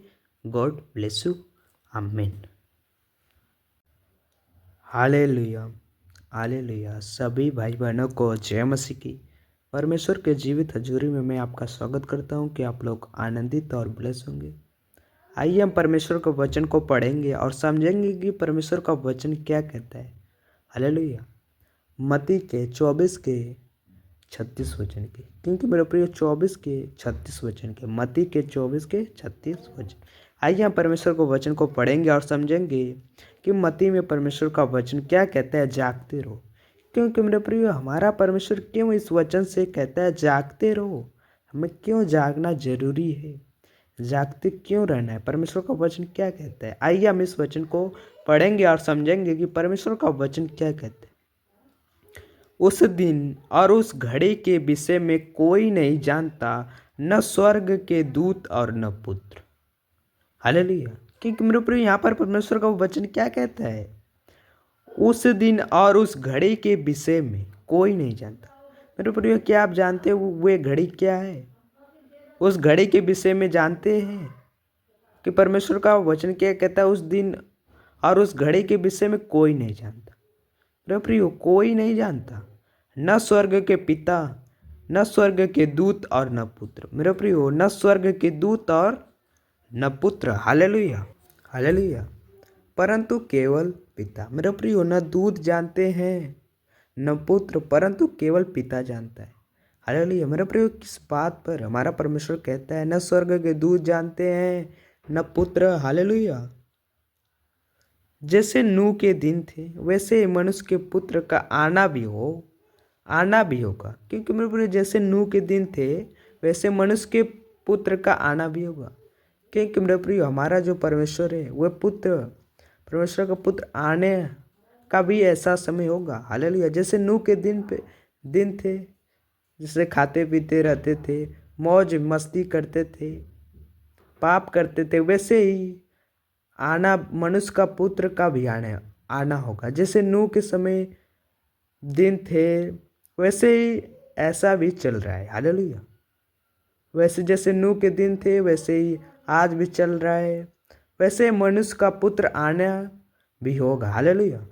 God bless you. आमीन। हालेलुया। हालेलुया। सभी भाई बहनों को जय मसीह की। परमेश्वर के जीवित हजूरी में मैं आपका स्वागत करता हूं कि आप लोग आनंदित और ब्लेस होंगे। आइए हम परमेश्वर के वचन को पढ़ेंगे और समझेंगे कि परमेश्वर का वचन क्या कहता है। हालेलुया। मत्ती के 24 के 36 वचन के, क्योंकि मेरे प्रिय 24 के 36 वचन के, मत्ती के 24 के 36 वचन। आइए हम परमेश्वर को वचन को पढ़ेंगे और समझेंगे कि मत्ती में परमेश्वर का वचन क्या कहता है। जागते रहो। क्योंकि मेरे प्रिय हमारा परमेश्वर क्यों इस वचन से कहता है जागते रहो। हमें क्यों जागना जरूरी है, जागते क्यों रहना है, परमेश्वर का वचन क्या कहता है। आइए हम इस वचन को पढ़ेंगे और समझेंगे कि परमेश्वर का वचन क्या कहता है। उस दिन और उस घड़ी के विषय में कोई नहीं जानता, न स्वर्ग के दूत और न पुत्र। हालेलुया। क्योंकि मेरे प्रिय यहाँ पर परमेश्वर का वचन क्या कहता है, उस दिन और उस घड़ी के विषय में कोई नहीं जानता। मेरे प्रिय क्या आप जानते हो वे घड़ी क्या है? उस घड़ी के विषय में जानते हैं कि परमेश्वर का वचन क्या कहता है। उस दिन और उस घड़ी के विषय में कोई नहीं जानता। मेरे प्रियो कोई नहीं जानता, न स्वर्ग के पिता, न स्वर्ग के दूत और न पुत्र। मेरे प्रियो न स्वर्ग के दूत और न पुत्र। हालेलुया। हालेलुया। परंतु केवल पिता। मेरे प्रियो न दूत जानते हैं न पुत्र, परंतु केवल पिता जानता है। हालेलुया। मेरे प्रियो किस बात पर हमारा परमेश्वर कहता है न स्वर्ग के दूत जानते हैं न पुत्र। हालेलुया। जैसे नूह के दिन थे वैसे मनुष्य के पुत्र का आना भी होगा। क्योंकि मेरे प्रिय जैसे नूह के दिन थे वैसे मनुष्य के पुत्र का आना भी होगा। क्योंकि मेरे प्रिय हमारा जो परमेश्वर है वह पुत्र, परमेश्वर का पुत्र आने का भी ऐसा समय होगा। हालेलुया। जैसे नूह के दिन थे, जिससे खाते पीते रहते थे, मौज मस्ती करते थे, पाप करते थे, वैसे ही आना मनुष्य का पुत्र का भी आना होगा। जैसे नूह के समय दिन थे वैसे ही ऐसा भी चल रहा है। हालेलुया। वैसे जैसे नूह के दिन थे वैसे ही आज भी चल रहा है, वैसे मनुष्य का पुत्र आना भी होगा। हालेलुया।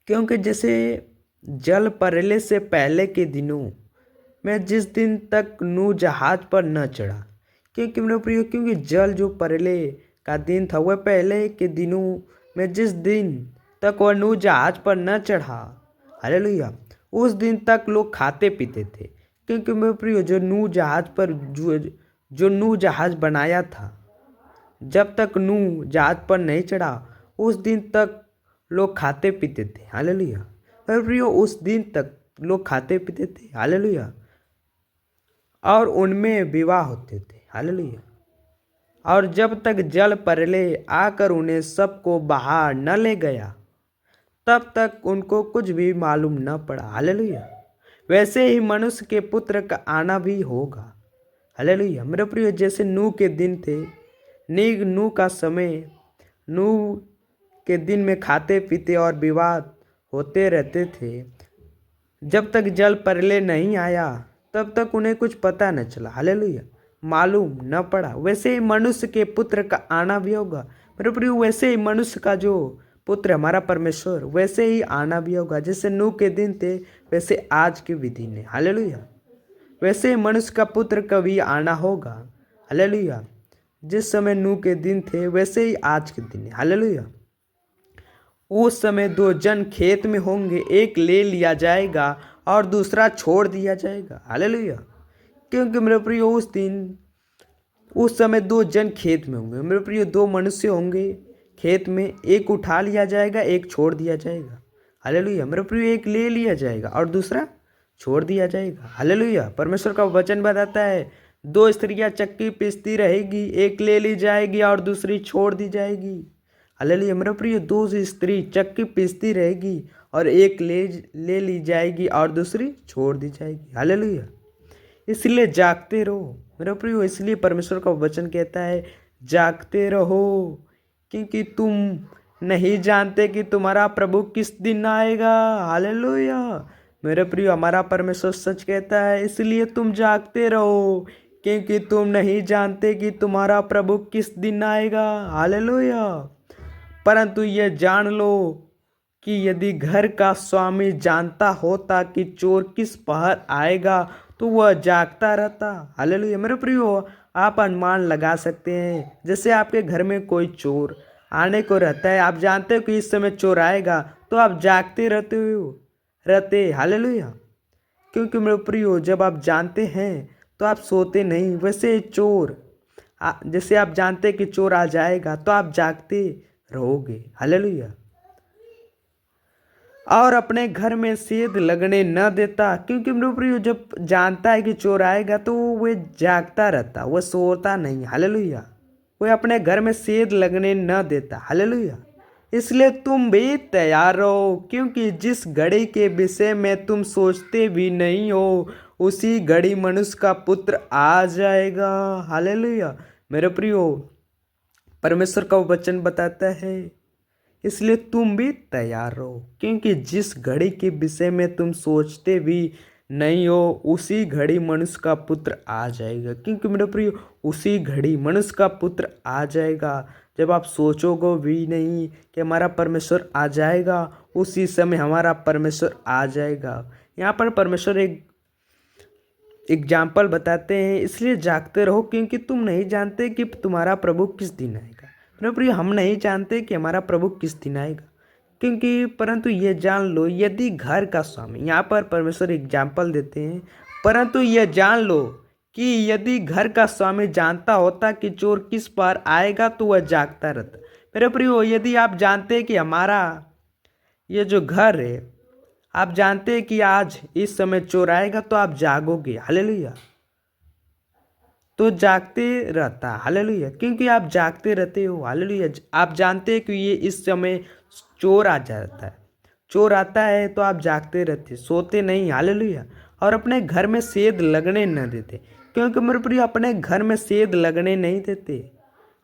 क्योंकि जैसे जल परले से पहले के दिनों में जिस दिन तक नूह जहाज पर न चढ़ा। क्योंकि मेरे प्रियो क्योंकि जल जो परले का दिन था वह पहले के दिनों में जिस दिन तक वह नूह जहाज पर न चढ़ा, हालेलुया, उस दिन तक लोग खाते पीते थे। क्योंकि मेरे प्रियो जो नूह जहाज पर जो नूह जहाज बनाया था, जब तक नूह जहाज पर नहीं चढ़ा उस दिन तक लोग खाते पीते थे। हालेलुया। मेरे प्रियो उस दिन तक लोग खाते पीते थे। हालेलुया। और उनमें विवाह होते थे। हालेलुया। और जब तक जल परले आकर उन्हें सबको बहा न ले गया तब तक उनको कुछ भी मालूम न पड़ा। हालेलुया। वैसे ही मनुष्य के पुत्र का आना भी होगा। हालेलुया। मेरे प्रिय जैसे नूह के दिन थे, नूह का समय, नूह के दिन में खाते पीते और विवाद होते रहते थे। जब तक जल परले नहीं आया तब तक उन्हें कुछ पता न चला। हालेलुया। मालूम न पड़ा। वैसे ही मनुष्य के पुत्र का आना भी होगा। मेरे प्रिय वैसे ही मनुष्य का जो पुत्र हमारा परमेश्वर वैसे ही आना भी होगा। जैसे नूह के दिन थे वैसे आज के भी दिन है। हालेलुया। वैसे ही मनुष्य का पुत्र का भी आना होगा। हालेलुया। जिस समय नूह के दिन थे वैसे ही आज के दिन है। हालेलुया। उस समय दो जन खेत में होंगे, एक ले लिया जाएगा और दूसरा छोड़ दिया जाएगा। हालेलुया। क्योंकि मेरे प्रियो उस समय दो जन खेत में होंगे। मेरे प्रियो दो मनुष्य होंगे खेत में, एक उठा लिया जाएगा, एक छोड़ दिया जाएगा। हालेलुया। मेरे प्रियो एक ले लिया जाएगा और दूसरा छोड़ दिया जाएगा। हालेलुया। परमेश्वर का वचन बताता है दो स्त्रियां चक्की पीसती रहेगी, एक ले ली जाएगी और दूसरी छोड़ दी जाएगी। हालेलुया। मेरे प्रियो दो स्त्री चक्की पीसती रहेगी और एक ले ली जाएगी और दूसरी छोड़ दी जाएगी। हालेलुया। इसलिए जागते रहो। मेरे प्रियो, इसलिए परमेश्वर का वचन कहता है जागते रहो, क्योंकि तुम नहीं जानते कि तुम्हारा प्रभु किस दिन आएगा। हालेलुया। मेरे प्रियो, हमारा परमेश्वर सच कहता है, इसलिए तुम जागते रहो, क्योंकि तुम नहीं जानते कि तुम्हारा प्रभु किस दिन आएगा। हालेलुया। परंतु ये जान लो कि यदि घर का स्वामी जानता होता कि चोर किस पहर आएगा तो वह जागता रहता। हालेलुया। मेरे प्रियो, आप अनुमान लगा सकते हैं, जैसे आपके घर में कोई चोर आने को रहता है, आप जानते हो कि इस समय चोर आएगा, तो आप जागते रहते। हालेलुया। क्योंकि मेरे प्रियो, जब आप जानते हैं तो आप सोते नहीं। वैसे चोर जैसे आप जानते कि चोर आ जाएगा तो आप जागते रहोगे। हालेलुया। और अपने घर में सेंध लगने न देता, क्योंकि मेरे प्रियो, जब जानता है कि चोर आएगा तो वह जागता रहता, वह सोता नहीं। हालेलुया। वह अपने घर में सेंध लगने न देता। हालेलुया। इसलिए तुम भी तैयार रहो, क्योंकि जिस घड़ी के विषय में तुम सोचते भी नहीं हो उसी घड़ी मनुष्य का पुत्र आ जाएगा। हालेलुया। मेरे प्रियो, परमेश्वर का वचन बताता है, इसलिए तुम भी तैयार रहो, क्योंकि जिस घड़ी के विषय में तुम सोचते भी नहीं हो उसी घड़ी मनुष्य का पुत्र आ जाएगा। क्योंकि मेरे प्रिय, उसी घड़ी मनुष्य का पुत्र आ जाएगा। जब आप सोचोगे भी नहीं कि हमारा परमेश्वर आ जाएगा, उसी समय हमारा परमेश्वर आ जाएगा। यहाँ पर परमेश्वर एक एग्जाम्पल बताते हैं, इसलिए जागते रहो, क्योंकि तुम नहीं जानते कि तुम्हारा प्रभु किस दिन आएगा। मेरे प्रिय, हम नहीं जानते कि हमारा प्रभु किस दिन आएगा, क्योंकि परंतु ये जान लो, यदि घर का स्वामी, यहाँ पर परमेश्वर एग्जाम्पल देते हैं, परंतु ये जान लो कि यदि घर का स्वामी जानता होता कि चोर किस पार आएगा तो वह जागता रहता। मेरे प्रियो, यदि आप जानते कि हमारा ये जो घर है, आप जानते हैं कि आज इस समय चोर आएगा तो आप जागोगे। हालेलुया। तो जागते रहता। हालेलुया। क्योंकि आप जागते रहते हो। हालेलुया। आप जानते हैं कि ये इस समय चोर आ जाता है, चोर आता है तो आप जागते रहते, सोते नहीं। हालेलुया। और अपने घर में सेंध लगने न देते, क्योंकि मेरे प्रिय, अपने घर में सेंध लगने नहीं देते।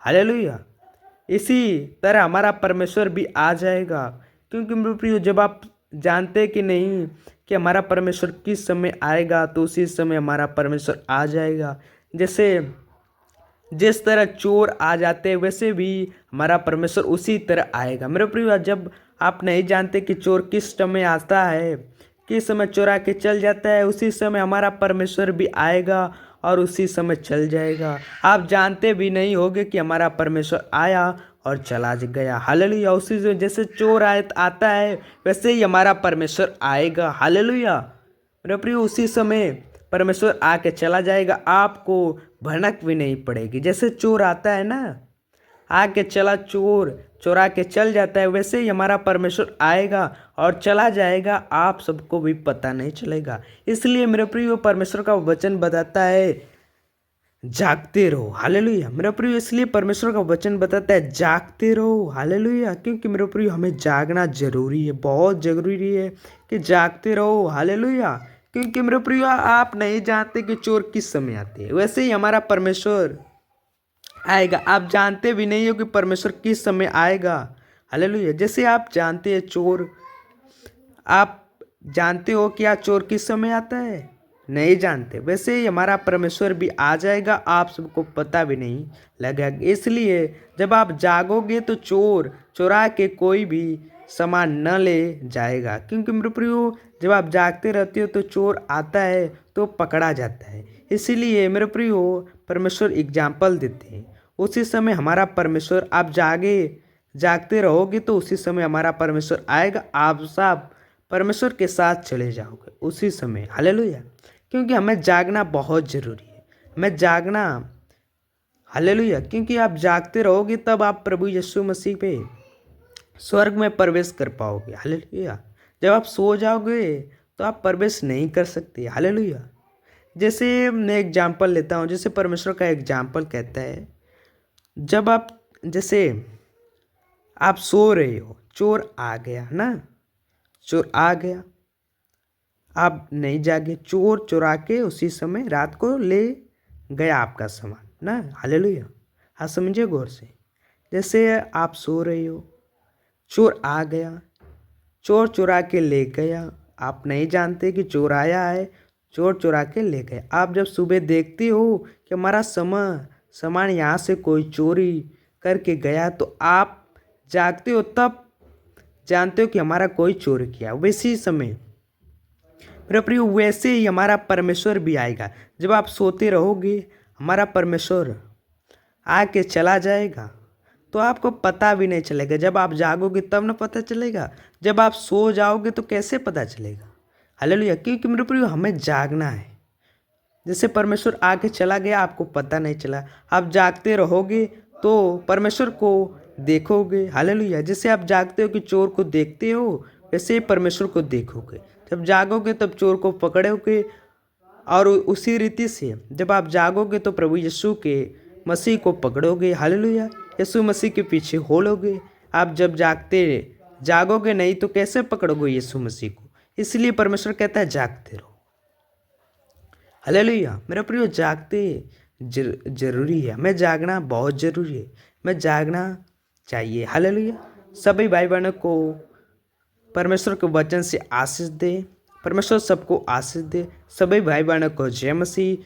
हालेलुया। इसी तरह हमारा परमेश्वर भी आ जाएगा, क्योंकि मेरे प्रिय, जब आप जानते कि नहीं कि हमारा परमेश्वर किस समय आएगा तो उसी समय हमारा परमेश्वर आ जाएगा। जैसे जिस तरह चोर आ जाते हैं वैसे भी हमारा परमेश्वर उसी तरह आएगा। मेरे प्रिय, जब आप नहीं जानते कि चोर किस समय आता है, किस समय चोरा के चल जाता है, उसी समय हमारा परमेश्वर भी आएगा और उसी समय चल जाएगा। आप जानते भी नहीं होगे कि हमारा परमेश्वर आया और चला गया। हालेलुया। उसी से जैसे चोर आता है वैसे ही हमारा परमेश्वर आएगा। हालेलुया। मेरे प्रिय, उसी समय परमेश्वर आके चला जाएगा, आपको भनक भी नहीं पड़ेगी। जैसे चोर आता है ना, आके चला, चोर चोरा के चल जाता है, वैसे ही हमारा परमेश्वर आएगा और चला जाएगा, आप सबको भी पता नहीं चलेगा। इसलिए मेरे प्रियो, परमेश्वर का वचन बताता है जागते रहो। हालेलुया। मेरे प्रियो, इसलिए परमेश्वर का वचन बताता है जागते रहो। हालेलुया। क्योंकि मेरे प्रियो, हमें जागना जरूरी है, बहुत जरूरी है कि जागते रहो। हालेलुया। क्योंकि मेरे प्रियो, आप नहीं जानते कि चोर किस समय आते हैं, वैसे ही हमारा परमेश्वर आएगा। आप जानते भी नहीं हो कि परमेश्वर किस समय आएगा। हालेलुया। जैसे आप जानते हैं चोर, आप जानते हो क्या चोर किस समय आता है? नहीं जानते। वैसे ही हमारा परमेश्वर भी आ जाएगा, आप सबको पता भी नहीं लगेगा। इसलिए जब आप जागोगे तो चोर चुरा के कोई भी सामान न ले जाएगा। क्योंकि मेरे प्रियो, जब आप जागते रहते हो तो चोर आता है तो पकड़ा जाता है। इसीलिए मेरे प्रियो, परमेश्वर एग्जाम्पल देते हैं, उसी समय हमारा परमेश्वर, आप जागते रहोगे तो उसी समय हमारा परमेश्वर आएगा, आप सब परमेश्वर के साथ चले जाओगे उसी समय। हालेलुया। क्योंकि हमें जागना बहुत ज़रूरी है, हमें जागना। हालेलुया। क्योंकि आप जागते रहोगे तब आप प्रभु यीशु मसीह पे स्वर्ग में प्रवेश कर पाओगे। हालेलुया। जब आप सो जाओगे तो आप प्रवेश नहीं कर सकते। हालेलुया। जैसे मैं एग्जाम्पल लेता हूँ, जैसे परमेश्वर का एग्जाम्पल कहता है, जब जैसे आप सो रहे हो, चोर आ गया ना, चोर आ गया, आप नहीं जागे, चोर चुरा के उसी समय रात को ले गया आपका सामान ना। हालेलुया। हाँ, समझिए गौर से। जैसे आप सो रहे हो, चोर आ गया, चोर चुरा के ले गया, आप नहीं जानते कि चोर आया है, चोर चुरा के ले गया। आप जब सुबह देखते हो कि हमारा सामान यहाँ से कोई चोरी करके गया, तो आप जागते हो, तब जानते हो कि हमारा कोई चोरी किया। वैसे समय मेरे प्रियो, वैसे ही हमारा परमेश्वर भी आएगा। जब आप सोते रहोगे, हमारा परमेश्वर आके चला जाएगा, तो आपको पता भी नहीं चलेगा। जब आप जागोगे तब ना पता चलेगा, जब आप सो जाओगे तो कैसे पता चलेगा। हालेलुया। क्योंकि मेरे प्रियो, हमें जागना है। जैसे परमेश्वर आके चला गया, आपको पता नहीं चला। आप जागते रहोगे तो परमेश्वर को देखोगे। हालेलुया। जैसे आप जागते हो कि चोर को देखते हो, वैसे ही परमेश्वर को देखोगे। जब जागोगे तब चोर को पकड़ोगे, और उसी रीति से जब आप जागोगे तो प्रभु यीशु के मसीह को पकड़ोगे। हालेलुया। यीशु मसीह के पीछे हो लोगे। आप जब जागोगे नहीं तो कैसे पकड़ोगे यीशु मसीह को। इसलिए परमेश्वर कहता है जागते रहो। हालेलुया। मेरा प्रियो, जागते जरूरी है। हमें जागना बहुत जरूरी है। हमें जागना चाहिए। हालेलुया। सभी भाई बहनों को परमेश्वर के वचन से आशीष दे। परमेश्वर सबको आशीष दे। सभी भाई बहनों को जय मसीह।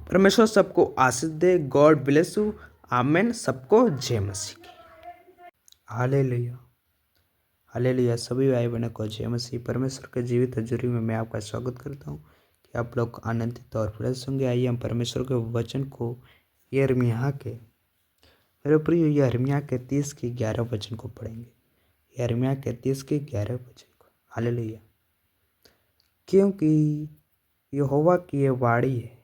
परमेश्वर सबको आशीष दे। God bless you. आमेन। सबको जय मसीह की। हालेलुया। हालेलुया। सभी भाई बहनों को जय मसीह। परमेश्वर के जीवित हजूरी में मैं आपका स्वागत करता हूँ कि आप लोग आनंदित और फ्रेश होंगे। आइए हम परमेश्वर के वचन को यिर्मयाह के मेरे प्रिय यिर्मयाह के 30 के 11 वचन को पढ़ेंगे। यिर्मयाह के 30 के 11 वचन को। हालेलुया। क्योंकि यहोवा की ये वाणी है,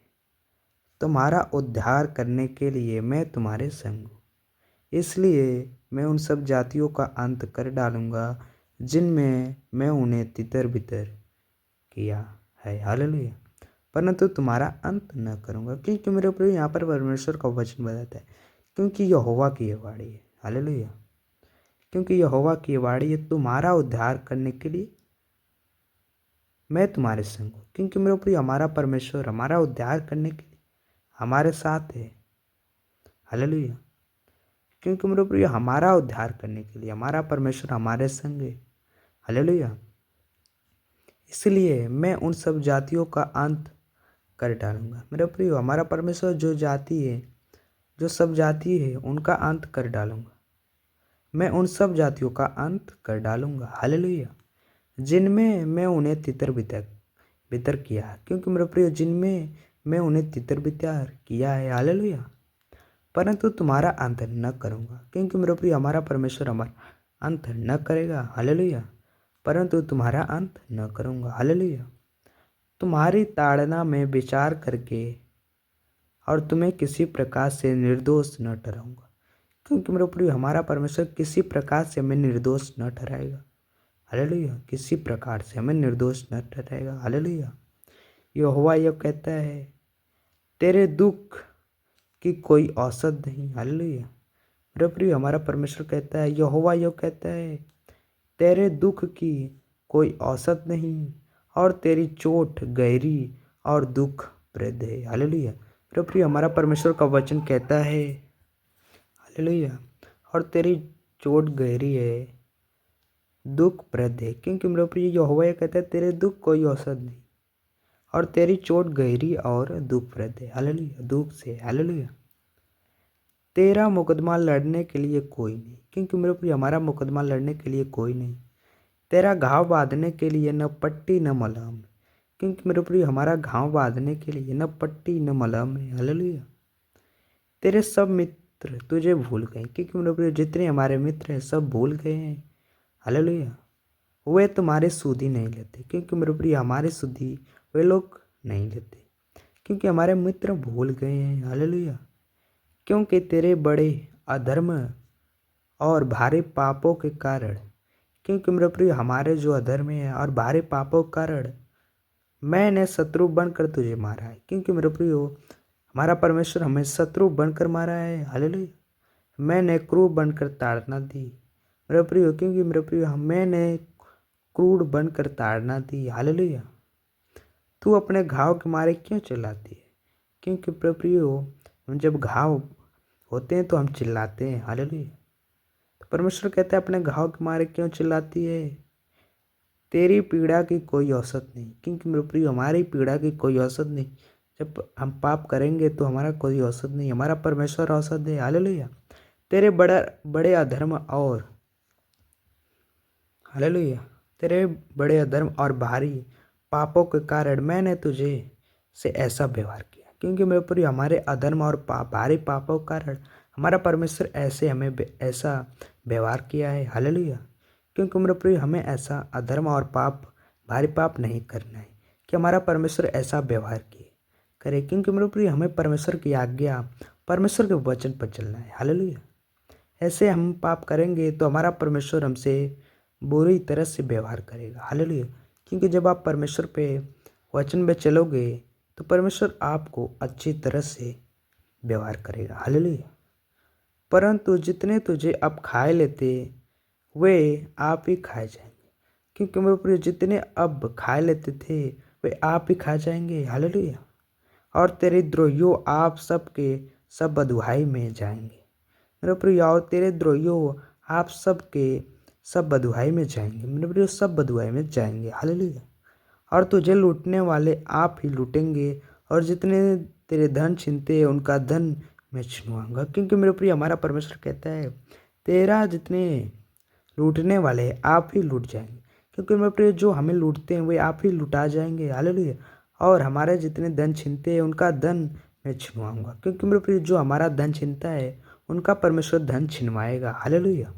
तुम्हारा उद्धार करने के लिए मैं तुम्हारे संग हूँ। इसलिए मैं उन सब जातियों का अंत कर डालूंगा जिनमें मैं उन्हें तितर बितर किया है। हालेलुया। परंतु तुम्हारा अंत न करूंगा। क्योंकि मेरे प्रिय, यहाँ पर परमेश्वर का वचन बताता है, क्योंकि यहोवा की ये वाणी है। हालेलुया। क्योंकि यहोवा की वाणी है, तुम्हारा उद्धार करने के लिए मैं तुम्हारे संग हूँ। क्योंकि मेरे प्रिय, हमारा परमेश्वर हमारा उद्धार करने के लिए हमारे साथ है। हालेलुया। क्योंकि मेरे प्रिय, हमारा उद्धार करने के लिए हमारा परमेश्वर हमारे संग है। हालेलुया। इसलिए मैं उन सब जातियों का अंत कर डालूंगा। मेरे प्रिय, हमारा परमेश्वर जो जाति है, जो सब जाति है, उनका अंत कर डालूंगा। मैं उन सब जातियों का अंत कर डालूंगा। हालेलुया। जिनमें मैं उन्हें तितर बितर किया है। क्योंकि मेरे प्रिय, जिनमें मैं उन्हें तितर बितर किया है। हालेलुया। परंतु तुम्हारा अंत न करूंगा। क्योंकि मेरे प्रिय, हमारा परमेश्वर हमारा अंत न करेगा। हालेलुया। परंतु तुम्हारा अंत न करूंगा। हालेलुया। तुम्हारी ताड़ना में विचार करके और तुम्हें किसी प्रकार से निर्दोष न ठहराऊंगा। क्योंकि मेरे प्रिय, हमारा परमेश्वर किसी प्रकार से हमें निर्दोष न ठहराएगा। हालेलुया। किसी प्रकार से हमें निर्दोष न ठहराएगा। हालेलुया। यहोवा यह कहता है, तेरे दुख की कोई औसत नहीं। हालेलुया। मेरे प्रिय, हमारा परमेश्वर कहता है, यहोवा यह कहता है, तेरे दुख की कोई औसत नहीं, और तेरी चोट गहरी और दुखप्रद है। हालेलुया। मेरे प्रिय, हमारा परमेश्वर का वचन कहता है, हालेलुया, और तेरी चोट गहरी है, दुखप्रद है। क्योंकि मेरे प्रिय, यहोवा यह कहता है, तेरे दुख कोई औसत नहीं, और तेरी चोट गहरी और दुखप्रद है। हालेलुया। दुख से। हालेलुया। तेरा मुकदमा लड़ने के लिए कोई नहीं। क्योंकि मेरे प्रिय, हमारा मुकदमा लड़ने के लिए कोई नहीं। तेरा घाव बांधने के लिए न पट्टी न मलहम। क्योंकि मेरे प्रिय, हमारा घाव बांधने के लिए न पट्टी न मलहम है। हालेलुया। तेरे सब मित्र तुझे भूल गए। क्योंकि मेरे प्रिय, जितने हमारे मित्र हैं सब भूल गए हैं। हालेलुया। वे तुम्हारे सुधि नहीं लेते। क्योंकि मेरे प्रिय, हमारे सुधि वे लोग नहीं लेते, क्योंकि हमारे मित्र भूल गए हैं। हालेलुया। क्योंकि तेरे बड़े अधर्म और भारी पापों के कारण, क्योंकि मेरे प्रिय, हमारे जो अधर्म है और भारी पापों के कारण मैंने शत्रु बनकर तुझे मारा है। क्योंकि मेरे प्रिय, हमारा परमेश्वर हमें शत्रु बनकर मारा है। हालेलुया। मैंने क्रूर बनकर ताड़ना दी। मेरे प्रिय, क्योंकि मेरे प्रिय, मैंने क्रूर बनकर ताड़ना दी। हालेलुया। तू अपने घाव के मारे क्यों चिल्लाती है? क्योंकि प्रियो, हम जब घाव होते हैं तो हम चिल्लाते हैं। हालेलुया। तो परमेश्वर कहता है अपने घाव के मारे क्यों चिल्लाती है? तेरी पीड़ा की कोई औसत नहीं, क्योंकि मेरे प्रियो हमारी पीड़ा की कोई औसत नहीं। जब हम पाप करेंगे तो हमारा कोई औसत नहीं, हमारा परमेश्वर औसत है। हालेलुया। तेरे बड़ा बड़े अधर्म और हालेलुया तेरे बड़े अधर्म और भारी पापों के कारण मैंने तुझे से ऐसा व्यवहार किया। क्योंकि मेरे प्रिय हमारे अधर्म और भारी पापों के कारण हमारा परमेश्वर ऐसे हमें ऐसा व्यवहार किया है। हालेलुया। क्योंकि मेरे प्रिय हमें ऐसा अधर्म और भारी पाप नहीं करना है कि हमारा परमेश्वर ऐसा व्यवहार किए करे। क्योंकि मेरे प्रिय हमें परमेश्वर की आज्ञा, परमेश्वर के वचन पर चलना है। हालेलुया। ऐसे हम पाप करेंगे तो हमारा परमेश्वर हमसे बुरी तरह से व्यवहार करेगा। हालेलुया। क्योंकि जब आप परमेश्वर पे वचन में चलोगे तो परमेश्वर आपको अच्छी तरह से व्यवहार करेगा। हालेलुया। परंतु जितने तुझे अब खाए लेते वे आप ही खाए जाएंगे। क्योंकि मेरे प्रिय जितने अब खाए लेते थे वे आप ही खा जाएंगे। हालेलुया। और तेरे द्रोहियों आप सबके सब बँधुआई में जाएंगे। मेरे प्रिय और तेरे द्रोहियों आप सबके सब बँधुआई में जाएंगे। मेरे प्रिय सब बँधुआई में जाएंगे। हालेलुया। और तुझे लूटने वाले आप ही लूटेंगे, और जितने तेरे धन छीनते हैं उनका धन मैं छिनवाऊंगा। क्योंकि मेरे प्रिय हमारा परमेश्वर कहता है तेरा जितने लूटने वाले हैं आप ही लूट जाएंगे। क्योंकि मेरे प्रिय जो हमें लूटते हैं वे आप ही लुटा जाएंगे। हालेलुया। और हमारे जितने धन छीनते हैं उनका धन मैं छिनवाऊंगा। क्योंकि मेरे प्रिय जो हमारा धन छीनता है उनका परमेश्वर धन छिनवाएगा। हालेलुया।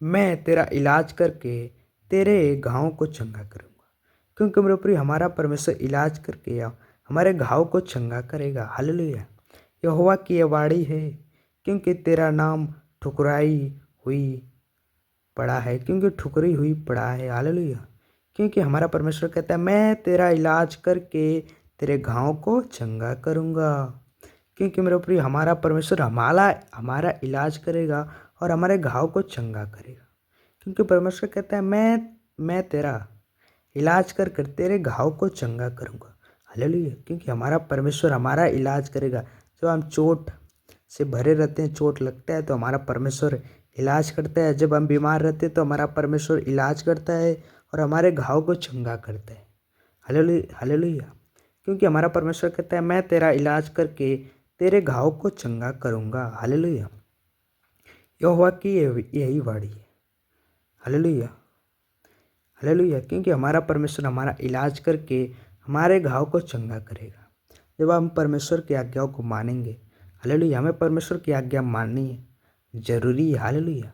मैं तेरा इलाज करके तेरे घावों को चंगा करूंगा। क्योंकि मेरे प्रिय हमारा परमेश्वर इलाज करके हमारे घाव को चंगा करेगा। हालेलुया। यहोवा की यह वाणी है, क्योंकि तेरा नाम ठुकराई हुई पड़ा है, क्योंकि ठुकरी हुई पड़ा है। हालेलुया। क्योंकि हमारा परमेश्वर कहता है मैं तेरा इलाज करके तेरे घाव को चंगा करूंगा। क्योंकि मेरे प्रिय हमारा परमेश्वर हमारा इलाज करेगा और हमारे घाव को चंगा करेगा। क्योंकि परमेश्वर कहता है मैं तेरा इलाज कर कर तेरे घाव को चंगा करूंगा। हालेलुया। क्योंकि हमारा परमेश्वर हमारा इलाज करेगा। जब हम चोट से भरे रहते हैं, चोट लगता है तो हमारा परमेश्वर इलाज करता है। जब हम बीमार रहते हैं तो हमारा परमेश्वर इलाज करता है और हमारे घाव को चंगा करता है। हालेलुया। हालेलुया। क्योंकि हमारा परमेश्वर कहता है मैं तेरा इलाज करके तेरे घाव को चंगा करूंगा। हालेलुया। यहोवा की यही वाणी है। हालेलुया। हालेलुया। क्योंकि हमारा परमेश्वर हमारा इलाज करके हमारे घाव को चंगा करेगा जब हम परमेश्वर की आज्ञाओं को मानेंगे। हालेलुया। हमें परमेश्वर की आज्ञा माननी जरूरी है। हालेलुया।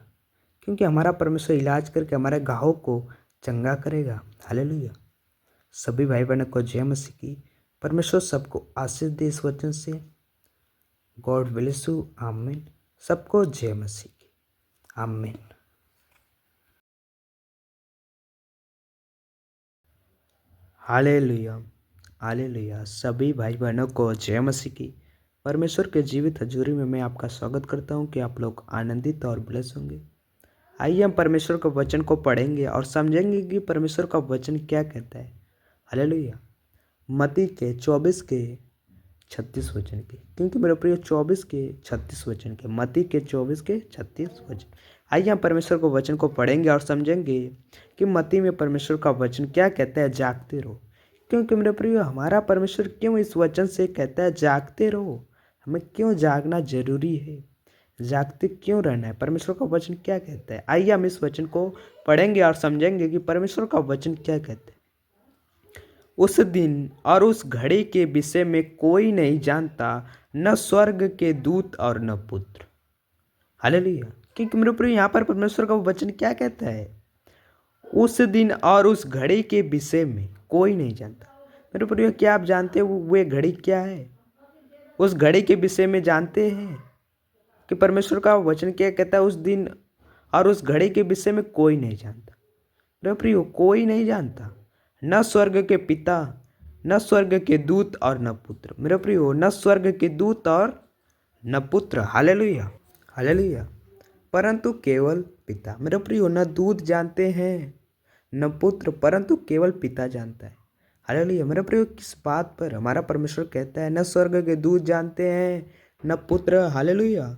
क्योंकि हमारा परमेश्वर इलाज करके हमारे घाव को चंगा करेगा। हालेलुया। सभी भाई बहनों को जय मसीह की। परमेश्वर सबको आशीष दे इस वचन से। God bless you. आमीन। सबको जय मसीह की। आमीन। हालेलुया। हालेलुया। सभी भाई बहनों को जय मसीह की। परमेश्वर के जीवित हजूरी में मैं आपका स्वागत करता हूं कि आप लोग आनंदित और ब्लेस होंगे। आइए हम परमेश्वर के वचन को पढ़ेंगे और समझेंगे कि परमेश्वर का वचन क्या कहता है। हालेलुया। मत्ती के 24 के 36 वचन के। क्योंकि मेरे प्रिय 24 के 36 वचन के, मत्ती के 24 के 36 वचन। आइए हम परमेश्वर को वचन को पढ़ेंगे और समझेंगे कि मत्ती में परमेश्वर का वचन क्या कहता है। जागते रहो। क्योंकि मेरे प्रिय हमारा परमेश्वर क्यों इस वचन से कहता है जागते रहो। हमें क्यों जागना जरूरी है, जागते क्यों रहना है, परमेश्वर का वचन क्या कहता है। आइए हम इस वचन को पढ़ेंगे और समझेंगे कि परमेश्वर का वचन क्या कहता है। उस दिन और उस घड़ी के विषय में कोई नहीं जानता, न स्वर्ग के दूत और न पुत्र। हालेलुया। क्योंकि मेरे प्रिय यहाँ पर परमेश्वर का वचन क्या कहता है, उस दिन और उस घड़ी के विषय में कोई नहीं जानता। मेरे प्रिय क्या आप जानते हो वे घड़ी क्या है? उस घड़ी के विषय में जानते हैं कि परमेश्वर का वचन क्या कहता है। उस दिन और उस घड़ी के विषय में कोई नहीं जानता। मेरे प्रियो कोई नहीं जानता, न स्वर्ग के पिता, न स्वर्ग के दूत और न पुत्र। मेरे प्रियो न स्वर्ग के दूत और न पुत्र। हालेलुया। हालेलुया। परंतु केवल पिता। मेरे प्रियो न दूत जानते हैं न पुत्र, परंतु केवल पिता जानता है। हालेलुया। मेरे प्रियो, किस बात पर हमारा परमेश्वर कहता है न स्वर्ग के दूत जानते हैं न पुत्र। हालेलुया।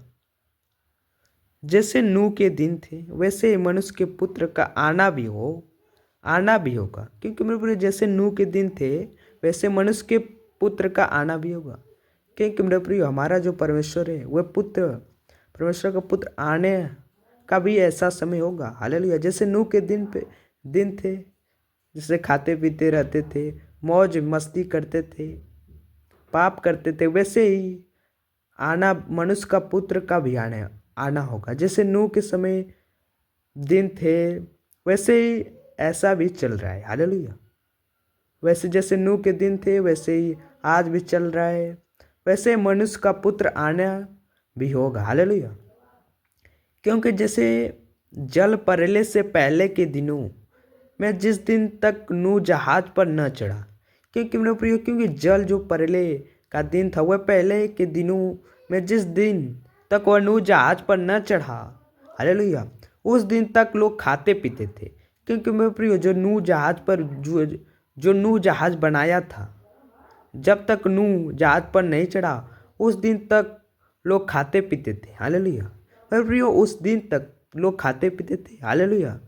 जैसे नूह के दिन थे वैसे ही मनुष्य के पुत्र का आना भी होगा। क्योंकि मेरे प्रियो, जैसे नूह के दिन थे वैसे मनुष्य के पुत्र का आना भी होगा। क्योंकि मेरे प्रियो, हमारा जो परमेश्वर है वह परमेश्वर का पुत्र आने का भी ऐसा समय होगा। हालेलुया। जैसे नूह के दिन थे, जिससे खाते पीते रहते थे, मौज मस्ती करते थे, पाप करते थे, वैसे ही आना मनुष्य का पुत्र का भी आना होगा। जैसे नूह के समय दिन थे वैसे ही ऐसा भी चल रहा है। हालेलुया। वैसे जैसे नूह के दिन थे वैसे ही आज भी चल रहा है, वैसे मनुष्य का पुत्र आना भी होगा। हालेलुया। क्योंकि जैसे जल परले से पहले के दिनों में जिस दिन तक नूह जहाज पर न चढ़ा। क्योंकि मेरे प्रियो, क्योंकि जल जो परले का दिन था वह पहले के दिनों में जिस दिन तक वह नूह जहाज पर न चढ़ा, हालेलुया, उस दिन तक लोग खाते पीते थे। क्योंकि मेरे प्रियो, जो नूह जहाज पर जो नूह जहाज बनाया था, जब तक नूह जहाज पर नहीं चढ़ा उस दिन तक लोग खाते पीते थे। हालेलुया। मेरे प्रियो, उस दिन तक लोग खाते पीते थे। हालेलुया।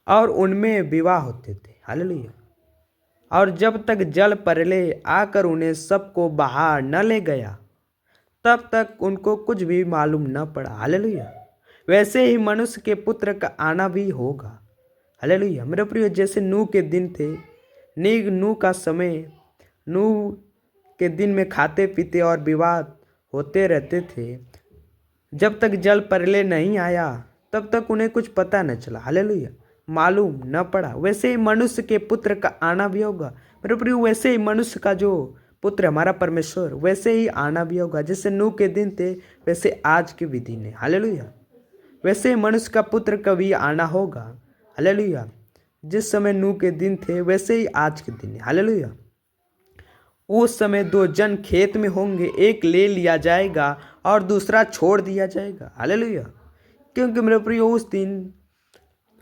और उनमें विवाह होते थे। हालेलुया। और जब तक जल परले आकर उन्हें सबको बाहर न ले गया तब तक उनको कुछ भी मालूम न पड़ा। हालेलुया। वैसे ही मनुष्य के पुत्र का आना भी होगा। हालेलुया। मेरे प्रिय, जैसे नूह के दिन थे, नूह का समय, नूह के दिन में खाते पीते और विवाद होते रहते थे। जब तक जल परले नहीं आया तब तक उन्हें कुछ पता न चला। हालेलुया। मालूम न पड़ा। वैसे ही मनुष्य के पुत्र का आना भी होगा। मेरे प्रियो, वैसे ही मनुष्य का जो पुत्र हमारा परमेश्वर वैसे ही आना भी होगा। जैसे नूह के दिन थे वैसे आज के भी दिन है। हालेलुया। वैसे ही मनुष्य का पुत्र का भी आना होगा। हालेलुया। जिस समय नूह के दिन थे वैसे ही आज के दिन है। हालेलुया। उस समय दो जन खेत में होंगे, एक ले लिया जाएगा और दूसरा छोड़ दिया जाएगा। हालेलुया। क्योंकि मेरे प्रियो,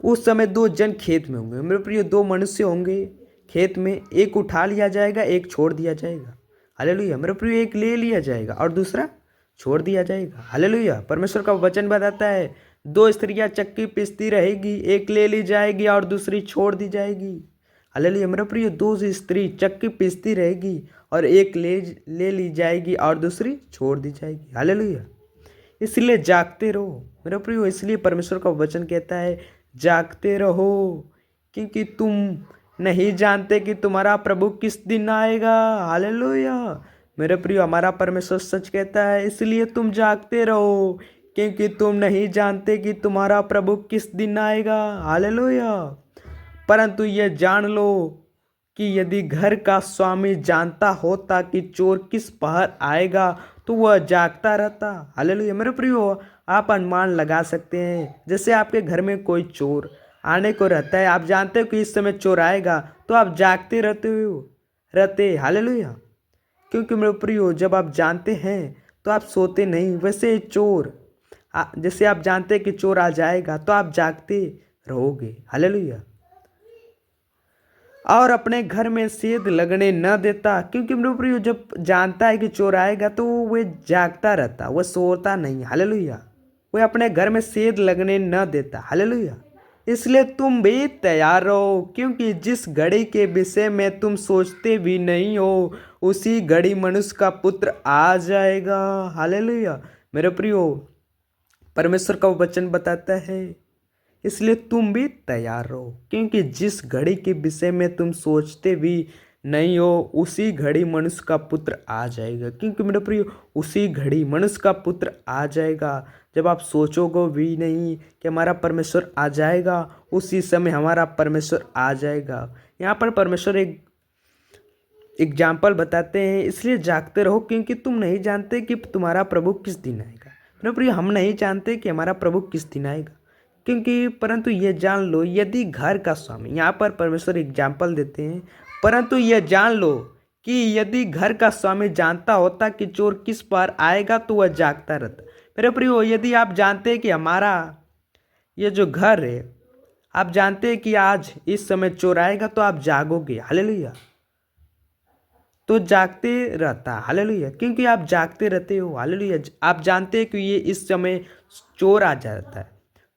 उस समय दो जन खेत में होंगे। मेरे प्रियो, दो मनुष्य होंगे खेत में, एक उठा लिया जाएगा, एक छोड़ दिया जाएगा। हालेलुया। मेरे प्रियो, एक ले लिया जाएगा और दूसरा छोड़ दिया जाएगा। हालेलुया। परमेश्वर का वचन बताता है, दो स्त्रियां चक्की पीसती रहेगी, एक ले ली जाएगी और दूसरी छोड़ दी जाएगी। हालेलुया। मेरे प्रियो, दो स्त्री चक्की पीसती रहेगी और एक ले ली जाएगी और दूसरी छोड़ दी जाएगी। हालेलुया। इसलिए जागते रहो मेरे प्रियो। इसलिए परमेश्वर का वचन कहता है, जागते रहो, क्योंकि तुम नहीं जानते कि तुम्हारा प्रभु किस दिन आएगा। हालेलुया। मेरे प्रियो, हमारा परमेश्वर सच कहता है, इसलिए तुम जागते रहो, क्योंकि तुम नहीं जानते कि तुम्हारा प्रभु किस दिन आएगा। हालेलुया। परंतु यह जान लो कि यदि घर का स्वामी जानता होता कि चोर किस पहर आएगा तो वह जागता रहता। हालेलुया। मेरे प्रियो, आप अनुमान लगा सकते हैं, जैसे आपके घर में कोई चोर आने को रहता है, आप जानते हो कि इस समय चोर आएगा, तो आप जागते रहते। हालेलुया। क्योंकि मेरे प्रियो, जब आप जानते हैं तो आप सोते नहीं। वैसे जैसे आप जानते हैं कि चोर आ जाएगा तो आप जागते रहोगे। हालेलुया। और अपने घर में सेंध लगने न देता। क्योंकि मेरे प्रियो, जब जानता है कि चोर आएगा तो वह जागता रहता, वह सोता नहीं। हालेलुया। वह अपने घर में सेंध लगने न देता। हालेलुया। इसलिए तुम भी तैयार रहो, क्योंकि जिस घड़ी के विषय में तुम सोचते भी नहीं हो उसी घड़ी मनुष्य का पुत्र आ जाएगा। हालेलुया। मेरे प्रियो, परमेश्वर का वचन बताता है, इसलिए तुम भी तैयार रहो, क्योंकि जिस घड़ी के विषय में तुम सोचते भी नहीं हो उसी घड़ी मनुष्य का पुत्र आ जाएगा। क्योंकि मेरे प्रियो, उसी घड़ी मनुष्य का पुत्र आ जाएगा। जब आप सोचोगे भी नहीं कि हमारा परमेश्वर आ जाएगा, उसी समय हमारा परमेश्वर आ जाएगा। यहाँ पर परमेश्वर एक एग्जाम्पल बताते हैं, इसलिए जागते रहो, क्योंकि तुम नहीं जानते कि तुम्हारा प्रभु किस दिन आएगा। मेरे प्रियो, हम नहीं जानते कि हमारा प्रभु किस दिन आएगा, क्योंकि परंतु ये जान लो, यदि घर का स्वामी, यहाँ पर परमेश्वर एग्जाम्पल देते हैं, परंतु ये जान लो कि यदि घर का स्वामी जानता होता कि चोर किस पार आएगा तो वह जागता रहता। मेरे प्रियो, यदि आप जानते हैं कि हमारा ये जो घर है, आप जानते हैं कि आज इस समय चोर आएगा तो आप जागोगे। हालेलुया। तो जागते रहता। हालेलुया। क्योंकि आप जागते रहते हो। हालेलुया। आप जानते हैं कि ये इस समय चोर आ जाता है।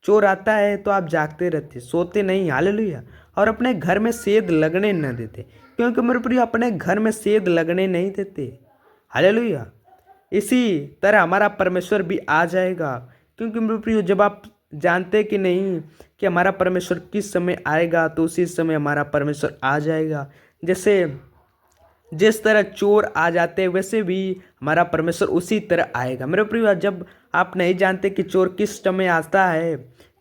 चोर आता है तो आप जागते रहते, सोते नहीं। हालेलुया। और अपने घर में सेध लगने न देते, क्योंकि मेरे प्रिय अपने घर में सेध लगने नहीं देते। हालेलुया। इसी तरह हमारा परमेश्वर भी आ जाएगा, क्योंकि मेरे प्रिय जब आप जानते कि नहीं कि हमारा परमेश्वर किस समय आएगा, तो उसी समय हमारा परमेश्वर आ जाएगा। जैसे जिस तरह चोर आ जाते हैं वैसे भी हमारा परमेश्वर उसी तरह आएगा। मेरे प्रिय जब आप नहीं जानते कि चोर किस समय आता है,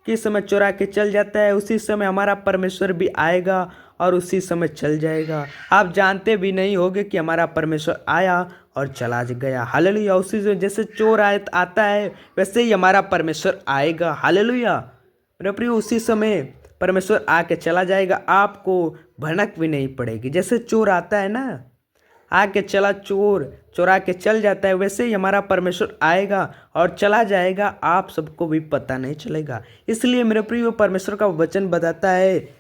किस समय चुरा के चल जाता है, उसी समय हमारा परमेश्वर भी आएगा और उसी समय चल जाएगा। आप जानते भी नहीं होगे कि हमारा परमेश्वर आया और चला गया। हालेलुया। उसी से जैसे चोर आता है वैसे ही हमारा परमेश्वर आएगा। हालेलुया। मेरे प्रिय उसी समय परमेश्वर आके चला जाएगा, आपको भनक भी नहीं पड़ेगी। जैसे चोर आता है ना, आके चला चोर चुरा के चल जाता है, वैसे ही हमारा परमेश्वर आएगा और चला जाएगा, आप सबको भी पता नहीं चलेगा। इसलिए मेरे प्रिय परमेश्वर का वचन बताता है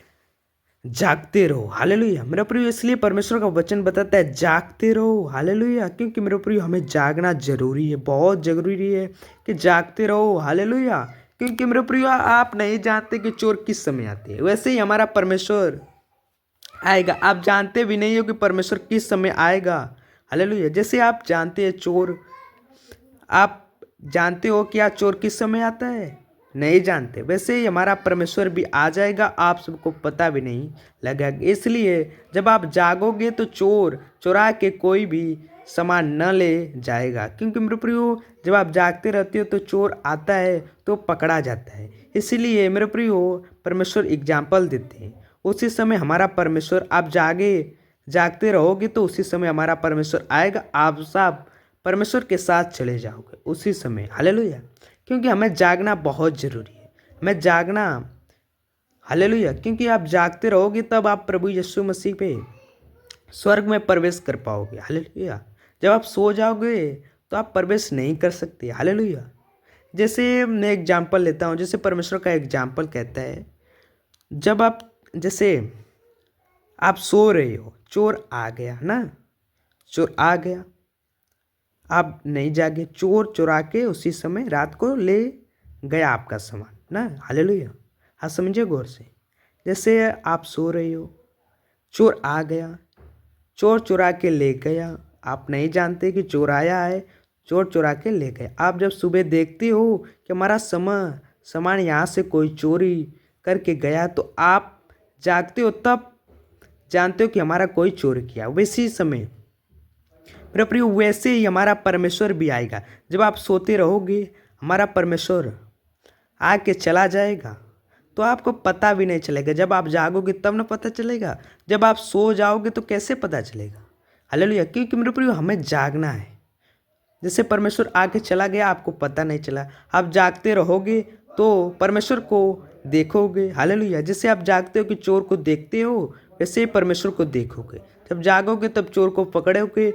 जागते रहो। हालेलुया। मेरे प्रिय इसलिए परमेश्वर का वचन बताता है जागते रहो। हालेलुया। क्योंकि मेरे प्रिय हमें जागना जरूरी है, बहुत जरूरी है कि जागते रहो। हालेलुया। क्योंकि मेरे प्रिय आप नहीं जानते कि चोर किस समय आते हैं, वैसे ही हमारा परमेश्वर आएगा। आप जानते भी नहीं हो कि परमेश्वर किस समय आएगा। हालेलुया। जैसे आप जानते हैं चोर, आप जानते हो क्या चोर किस समय आता है? नहीं जानते। वैसे ही हमारा परमेश्वर भी आ जाएगा, आप सबको पता भी नहीं लगेगा। इसलिए जब आप जागोगे तो चोर चुरा के कोई भी सामान न ले जाएगा। क्योंकि मेरे प्रियो जब आप जागते रहते हो तो चोर आता है तो पकड़ा जाता है। इसलिए मेरे प्रियो परमेश्वर एग्जाम्पल देते हैं। उसी समय हमारा परमेश्वर, आप जागते रहोगे तो उसी समय हमारा परमेश्वर आएगा, आप सब परमेश्वर के साथ चले जाओगे उसी समय। हालेलुया। क्योंकि हमें जागना बहुत जरूरी है, हमें जागना। हालेलुया। क्योंकि आप जागते रहोगे तब आप प्रभु यीशु मसीह पे स्वर्ग में प्रवेश कर पाओगे। हालेलुया। जब आप सो जाओगे तो आप प्रवेश नहीं कर सकते। हालेलुया। जैसे मैं एग्जाम्पल लेता हूँ, जैसे परमेश्वर का एग्जाम्पल कहता है, जब आप जैसे आप सो रहे हो, चोर आ गया ना, चोर आ गया, आप नहीं जागे, चोर चुरा के उसी समय रात को ले गया आपका सामान ना। हालेलुया। हाँ, समझे गौर से। जैसे आप सो रहे हो, चोर आ गया, चोर चुरा के ले गया, आप नहीं जानते कि चोर आया है, चोर चुरा के ले गया। आप जब सुबह देखते हो कि हमारा सामान यहाँ से कोई चोरी करके गया, तो आप जागते हो, तब जानते हो कि हमारा कोई चोरी किया। वैसे समय मेरे प्रियो वैसे ही हमारा परमेश्वर भी आएगा। जब आप सोते रहोगे, हमारा परमेश्वर आके चला जाएगा, तो आपको पता भी नहीं चलेगा। जब आप जागोगे तब ना पता चलेगा, जब आप सो जाओगे तो कैसे पता चलेगा। हालेलुया। क्योंकि मेरे प्रियो हमें जागना है। जैसे परमेश्वर आके चला गया, आपको पता नहीं चला, आप जागते रहोगे तो परमेश्वर को देखोगे। हालेलुया। जैसे आप जागते हो कि चोर को देखते हो, वैसे ही परमेश्वर को देखोगे। जब जागोगे तब चोर को पकड़ोगे,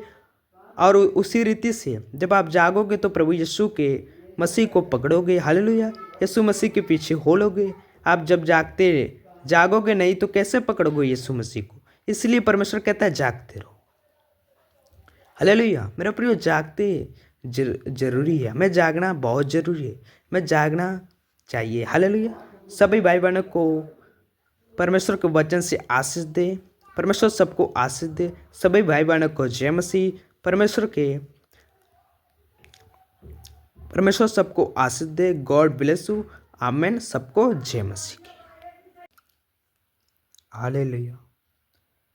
और उसी रीति से जब आप जागोगे तो प्रभु यीशु के मसीह को पकड़ोगे। हालेलुया। यीशु मसीह के पीछे हो लोगे। आप जब जागोगे नहीं तो कैसे पकड़ोगे यीशु मसीह को। इसलिए परमेश्वर कहता है जागते रहो। हालेलुया। मेरा प्रिय जागते जरूरी है, हमें जागना बहुत जरूरी है, हमें जागना चाहिए। हालेलुया। सभी भाई बहनों को परमेश्वर के वचन से आशीष दे। परमेश्वर सबको आशीष दे। सभी भाई बहनों को जय मसीह। परमेश्वर सबको आशीष दे। God bless you. आमेन। सबको जय मसीह की। हालेलुया।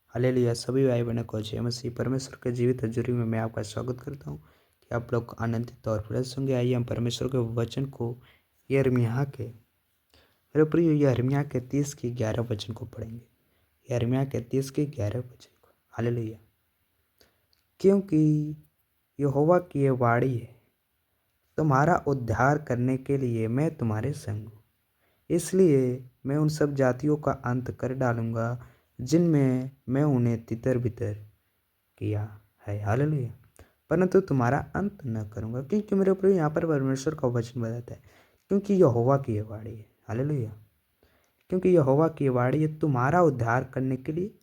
हालेलुया। सभी भाई बहनों को जय मसीह। परमेश्वर के जीवित हजूरी में मैं आपका स्वागत करता हूँ कि आप लोग आनंदित और प्रसन्न होंगे। आइए हम परमेश्वर के वचन को यिर्मयाह के, मेरे प्रिय यिर्मयाह के 30 के 11 वचन को पढ़ेंगे। यिर्मयाह के 30 के 11 वचन को। हालेलुया। क्योंकि यहोवा की यह वाणी है, तुम्हारा उद्धार करने के लिए मैं तुम्हारे संग हूँ। इसलिए मैं उन सब जातियों का अंत कर डालूंगा जिनमें मैं उन्हें तितर बितर किया है। हालेलुया। परंतु तुम्हारा अंत न करूंगा। क्योंकि मेरे ऊपर यहाँ पर परमेश्वर का वचन बताता है, क्योंकि यहोवा की यह वाणी है। हालेलुया। क्योंकि यहोवा की वाणी है, तुम्हारा उद्धार करने के लिए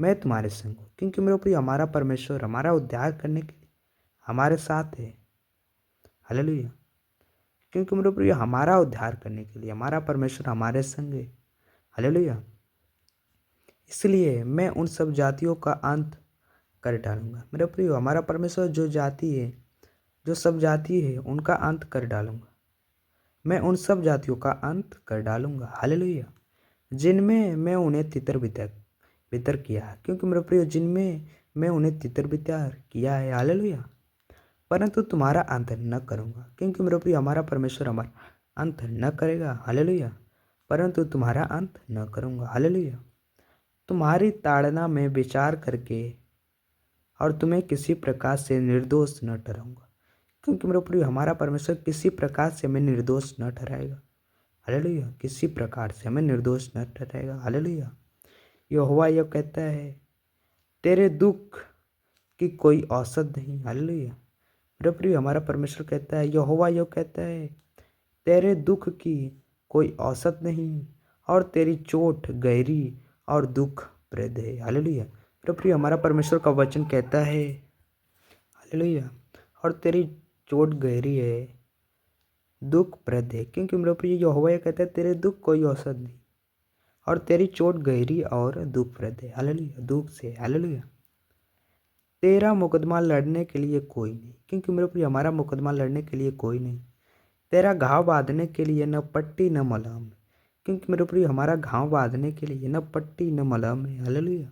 मैं तुम्हारे संग हूँ। क्योंकि मेरे प्रिय हमारा परमेश्वर हमारा उद्धार करने के लिए हमारे साथ है। हालेलुया। क्योंकि मेरे प्रिय हमारा उद्धार करने के लिए हमारा परमेश्वर हमारे संग है। हालेलुया। इसलिए मैं उन सब जातियों का अंत कर डालूंगा। मेरे प्रिय हमारा परमेश्वर जो जाति है, जो सब जाति है, उनका अंत कर डालूंगा। मैं उन सब जातियों का अंत कर डालूंगा। हालेलुया। जिनमें मैं उन्हें तितर बितर किया है। क्योंकि मेरे प्रिय जिनमें मैं उन्हें तितर बितर किया है। हालेलुया। परंतु तुम्हारा अंत न करूंगा। क्योंकि मेरे प्रिय हमारा परमेश्वर हमारा अंत न करेगा। हालेलुया। परंतु तुम्हारा अंत न करूंगा। हालेलुया। तुम्हारी ताड़ना में विचार करके और तुम्हें किसी प्रकार से निर्दोष न ठहराऊंगा। क्योंकि मेरे प्रिय हमारा परमेश्वर किसी प्रकार से हमें निर्दोष न ठहराएगा। हालेलुया। किसी प्रकार से हमें निर्दोष न ठहराएगा। हालेलुया। यहोवा यह कहता है, तेरे दुख की कोई औसत नहीं। हालेलुया। मेरे प्रिय हमारा परमेश्वर कहता है, यहोवा यह कहता है, तेरे दुख की कोई औसत नहीं और तेरी चोट गहरी और दुखप्रद है। हालेलुया। मेरे प्रिय हमारा परमेश्वर का वचन कहता है, हालेलुया, और तेरी चोट गहरी है, दुखप्रद है। क्योंकि मेरे प्रिय यहोवा यह कहता है, तेरे दुख कोई औसत नहीं और तेरी चोट गहरी और दुखप्रद है। हालेलुया। दुख से। हालेलुया। तेरा मुकदमा लड़ने के लिए कोई नहीं। क्योंकि मेरे प्रिय हमारा मुकदमा लड़ने के लिए कोई नहीं। तेरा घाव बांधने के लिए न पट्टी न मलहम। क्योंकि मेरे प्रिय हमारा घाव बांधने के लिए न पट्टी न मलहम है। हालेलुया।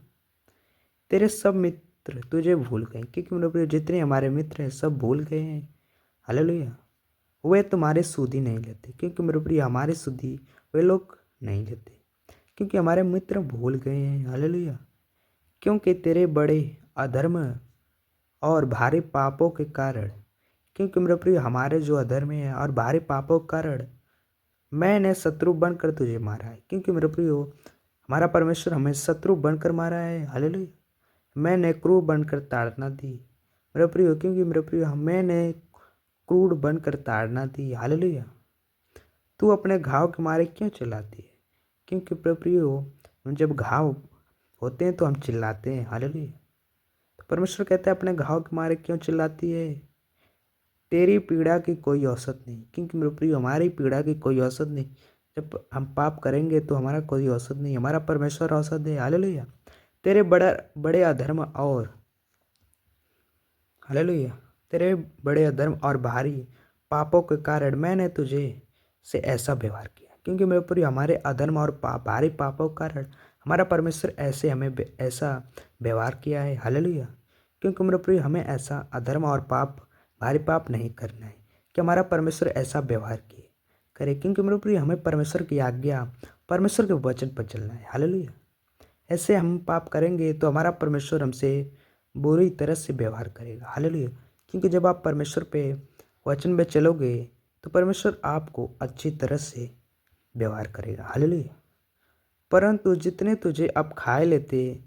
तेरे सब मित्र तुझे भूल गए। क्योंकि मेरे प्रिय जितने हमारे मित्र हैं सब भूल गए हैं। हालेलुया। वे तुम्हारे सुधि नहीं लेते। क्योंकि मेरे प्रिय हमारे सुधि वे लोग नहीं लेते। क्योंकि हमारे मित्र भूल गए हैं। हालेलुया। क्योंकि तेरे बड़े अधर्म और भारी पापों के कारण, क्योंकि मेरे प्रिय हमारे जो अधर्म है और भारी पापों के कारण मैंने शत्रु बनकर तुझे मारा है। क्योंकि मेरे प्रिय हमारा परमेश्वर हमें शत्रु बनकर मारा है। हालेलुया। मैंने क्रूर बनकर ताड़ना दी। मेरे प्रिय क्योंकि मेरे प्रिय मैंने क्रूर बनकर ताड़ना दी। हालेलुया। तू अपने घाव के मारे क्यों चिल्लाती है? क्योंकि मेरे प्रिय जब घाव होते हैं तो हम चिल्लाते हैं। हालेलुया। तो परमेश्वर कहता है, अपने घाव के मारे क्यों चिल्लाती है? तेरी पीड़ा की कोई औसत नहीं। क्योंकि मेरे प्रिय हमारी पीड़ा की कोई औसत नहीं। जब हम पाप करेंगे तो हमारा कोई औसत नहीं, हमारा परमेश्वर औसत है। हालेलुया। तेरे बड़े बड़े अधर्म और, हालेलुया, तेरे बड़े अधर्म और भारी पापों के कारण मैंने तुझे से ऐसा व्यवहार किया। क्योंकि मेरे प्रिय हमारे अधर्म और भारी पापों के कारण हमारा परमेश्वर ऐसे हमें ऐसा व्यवहार किया है। हालेलुया। क्योंकि मेरे प्रिय हमें ऐसा अधर्म और भारी पाप नहीं करना है कि हमारा परमेश्वर ऐसा व्यवहार करे। क्योंकि मेरे प्रिय हमें परमेश्वर की आज्ञा, परमेश्वर के वचन पर चलना है। हालेलुया। ऐसे हम पाप करेंगे तो हमारा परमेश्वर हमसे बुरी तरह से व्यवहार करेगा। हालेलुया। क्योंकि जब आप परमेश्वर पे वचन में चलोगे तो परमेश्वर आपको अच्छी तरह से व्यवहार करेगा। हालेलुया। परंतु जितने तुझे अब खाए लेते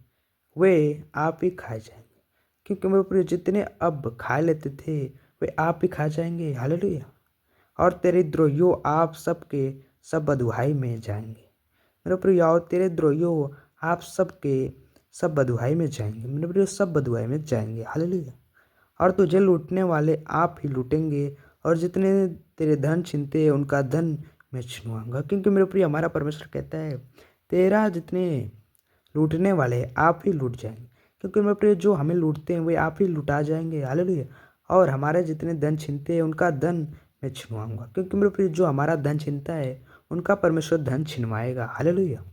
वे आप ही खाए जाएंगे। क्योंकि मेरे प्रिय जितने अब खा लेते थे वे आप ही खा जाएंगे। हालेलुया। और तेरे द्रोहियों आप सबके सब बँधुआई में जाएंगे। मेरे प्रिय और तेरे द्रोहियों आप सबके सब बँधुआई में जाएंगे। मेरे प्रिय सब बँधुआई में जाएंगे। हालेलुया। और तुझे लूटने वाले आप ही लूटेंगे और जितने तेरे धन छीनते हैं उनका धन मैं छीनूंगा। क्योंकि मेरे प्रिय हमारा परमेश्वर कहता है, तेरा जितने लूटने वाले आप ही लूट जाएंगे। क्योंकि मेरे प्रिय जो हमें लूटते हैं वे आप ही लुटा जाएंगे। हालेलुया। और हमारे जितने धन छीनते हैं उनका धन मैं छिनवाऊंगा। क्योंकि मेरे प्रिय जो हमारा धन छीनता है उनका परमेश्वर धन छिनवाएगा। हालेलुया।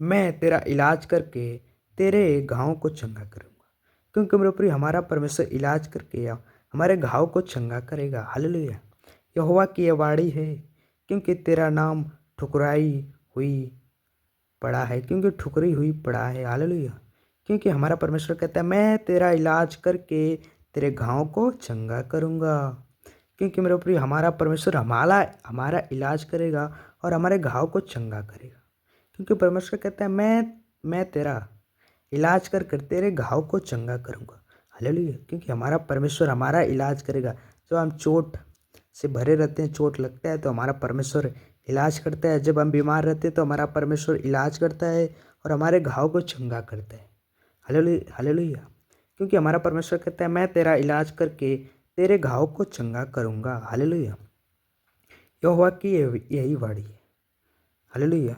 मैं तेरा इलाज करके तेरे घावों को चंगा करूंगा। क्योंकि मेरे प्रिय हमारा परमेश्वर इलाज करके हमारे घाव को चंगा करेगा। हालेलुया। यहोवा की यह वाणी है, क्योंकि तेरा नाम ठुकराई हुई पड़ा है। क्योंकि ठुकरी हुई पड़ा है। हालेलुया। क्योंकि हमारा परमेश्वर कहता है, मैं तेरा इलाज करके तेरे घाव को चंगा करूंगा। क्योंकि मेरे प्रिय हमारा परमेश्वर हमारा इलाज करेगा और हमारे घाव को चंगा करेगा। क्योंकि परमेश्वर कहता है, मैं तेरा इलाज कर कर तेरे घाव को चंगा करूंगा। हालेलुया। क्योंकि हमारा परमेश्वर हमारा इलाज करेगा। जब हम चोट से भरे रहते हैं, चोट लगता है तो हमारा परमेश्वर इलाज करता है। जब हम बीमार रहते हैं तो हमारा परमेश्वर इलाज करता है और हमारे घाव को चंगा करता है। Hallelujah, hallelujah. क्योंकि हमारा परमेश्वर कहता है मैं तेरा इलाज करके तेरे घाव को चंगा करूँगा। हालेलुया। यहोवा की यही वाणी है। Hallelujah,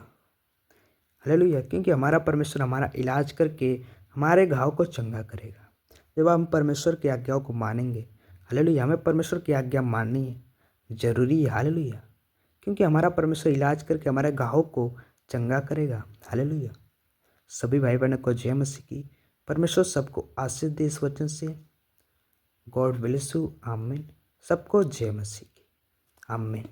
hallelujah. क्योंकि हमारा परमेश्वर हमारा इलाज करके हमारे घाव को चंगा करेगा जब हम परमेश्वर की आज्ञाओं को मानेंगे। हालेलुया। हमें परमेश्वर की आज्ञा माननी है, जरूरी है। हालेलुया। क्योंकि हमारा परमेश्वर इलाज करके हमारे घाव को चंगा करेगा। हालेलुया। सभी भाई बहनों को जय मसीह की। परमेश्वर सबको आशीष दे इस वचन से। God bless you. आमीन। सबको जय मसीह की। आमीन।